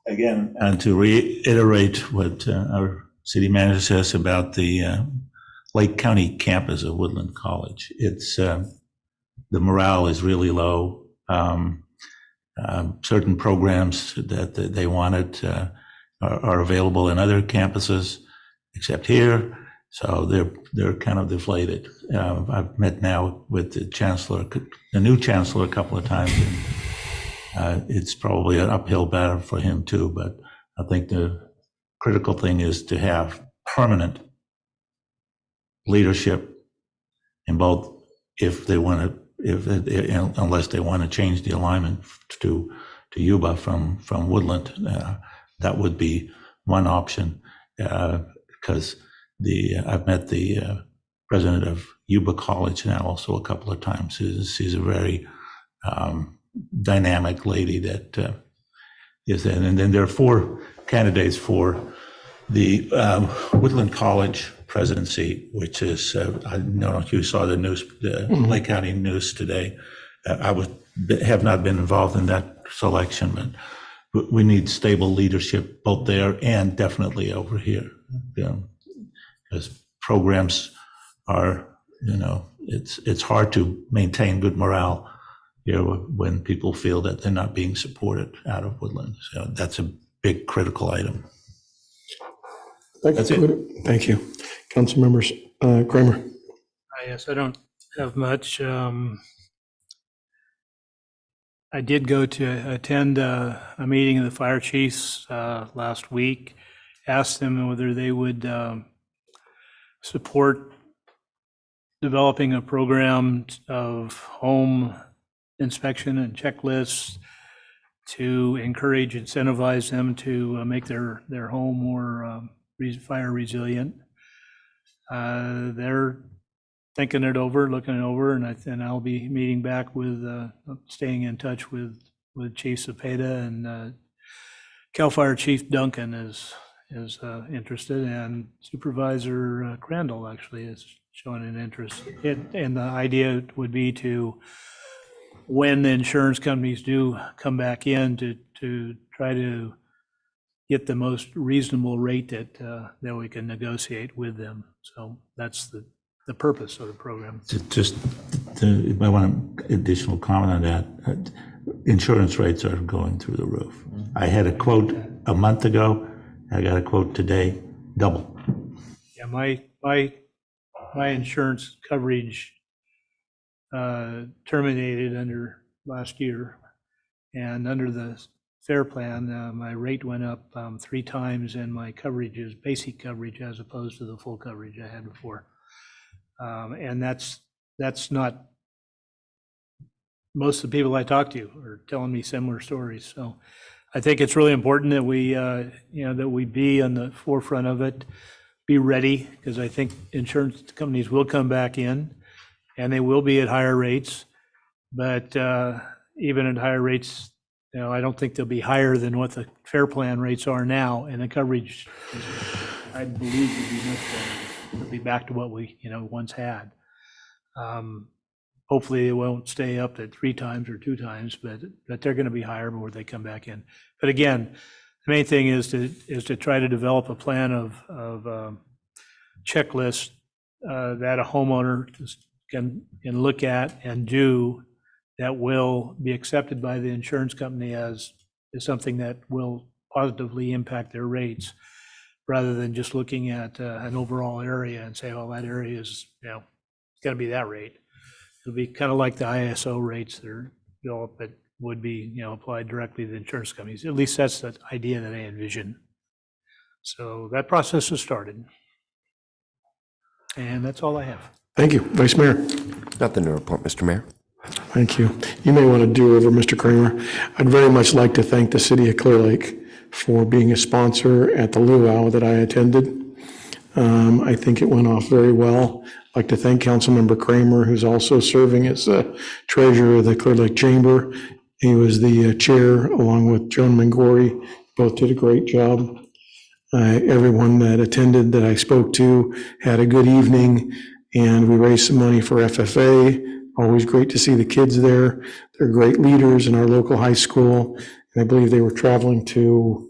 Again, and to reiterate what our city manager says about the Lake County campus of Woodland College, it's the morale is really low. Certain programs that they wanted are available in other campuses, except here. So they're kind of deflated. I've met now with the new chancellor, a couple of times, and it's probably an uphill battle for him too. But I think the critical thing is to have permanent leadership in both, unless they want to change the alignment to Yuba from Woodland, that would be one option, because I've met the president of Yuba College now also a couple of times. She's a very dynamic lady that is in. And then there are 4 candidates for the Woodland College presidency, which is, I don't know if you saw the news, the Lake County news today. I have not been involved in that selection, but we need stable leadership both there and definitely over here. Because programs are, it's hard to maintain good morale here when people feel that they're not being supported out of Woodland. So that's a big critical item. That's it. Thank you. Council members, Kramer. Yes, I don't have much. I did go to attend a meeting of the fire chiefs last week, asked them whether they would support developing a program of home inspection and checklists to encourage, incentivize them to make their home more fire resilient. They're thinking it over, looking it over, and I'll be meeting back with, staying in touch with Chief Cepeda, and CAL FIRE Chief Duncan is interested, and Supervisor Crandall actually is showing an interest. And the idea would be to, when the insurance companies do come back in, to try to get the most reasonable rate that we can negotiate with them. So that's the purpose of the program. Just, I want an additional comment on that. Insurance rates are going through the roof. I had a quote a month ago. I got a quote today, double. Yeah, my insurance coverage terminated under last year, and under the FAIR plan, my rate went up 3 times, and my coverage is basic coverage as opposed to the full coverage I had before. And that's not, most of the people I talk to are telling me similar stories. So I think it's really important that we, that we be on the forefront of it, be ready, because I think insurance companies will come back in, and they will be at higher rates. But even at higher rates, I don't think they'll be higher than what the FAIR plan rates are now, and the coverage, I believe, will be much better. It'll be back to what we, once had. Hopefully, it won't stay up at 3 times or 2 times, but they're going to be higher before they come back in. But again, the main thing is to try to develop a plan of checklist that a homeowner can look at and do, that will be accepted by the insurance company as something that will positively impact their rates, rather than just looking at an overall area and say, oh, that area is, it's got to be that rate. It'll be kind of like the ISO rates that are developed that would be, applied directly to the insurance companies. At least that's the idea that I envision. So that process has started. And that's all I have. Thank you, Vice Mayor. Nothing to report, Mr. Mayor. Thank you. You may want to do over, Mr. Kramer. I'd very much like to thank the city of Clearlake for being a sponsor at the luau that I attended. I think it went off very well. I'd like to thank Councilmember Kramer, who's also serving as treasurer of the Clearlake Chamber. He was the chair, along with Joan Mangori. Both did a great job. Everyone that attended that I spoke to had a good evening, and we raised some money for FFA. Always great to see the kids there. They're great leaders in our local high school. And I believe they were traveling to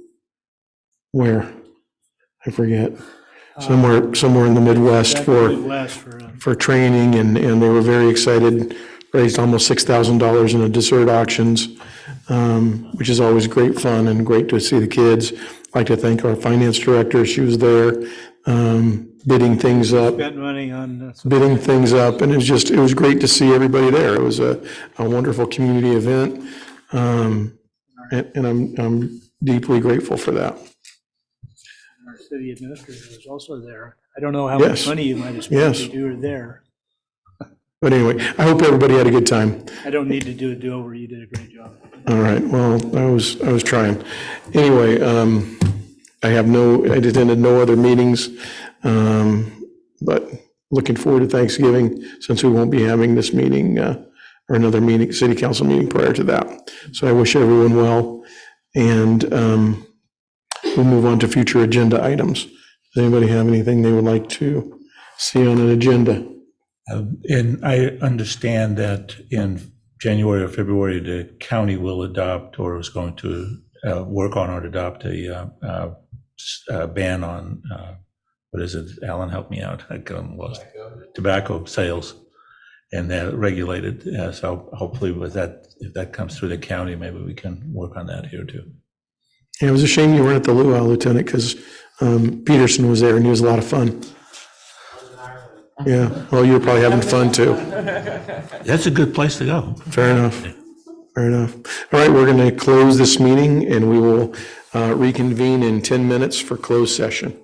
where? I forget. Somewhere in the Midwest for training, and they were very excited. Raised almost $6,000 in the dessert auctions, which is always great fun and great to see the kids. I'd like to thank our finance director. She was there. Bidding things up. Spent money on bidding things up, and it was great to see everybody there. It was a wonderful community event, and I'm deeply grateful for that. Our city administrator was also there. I don't know how much money you might have spent if you were there. But anyway, I hope everybody had a good time. I don't need to do a do-over. You did a great job. All right. Well, I was trying. Anyway, I attended no other meetings. But looking forward to Thanksgiving, since we won't be having this meeting or another meeting, city council meeting prior to that. So I wish everyone well, and we'll move on to future agenda items. Does anybody have anything they would like to see on an agenda? And I understand that in January or February, the county will adopt, or is going to work on or adopt a ban on what is it? Alan, help me out. I got lost. Tobacco sales, and they're regulated. So hopefully with that, if that comes through the county, maybe we can work on that here too. Yeah, it was a shame you weren't at the luau, Lieutenant, because Peterson was there and he was a lot of fun. Yeah, well, you're probably having fun too. That's a good place to go. Fair enough. Fair enough. All right, we're going to close this meeting, and we will reconvene in 10 minutes for closed session.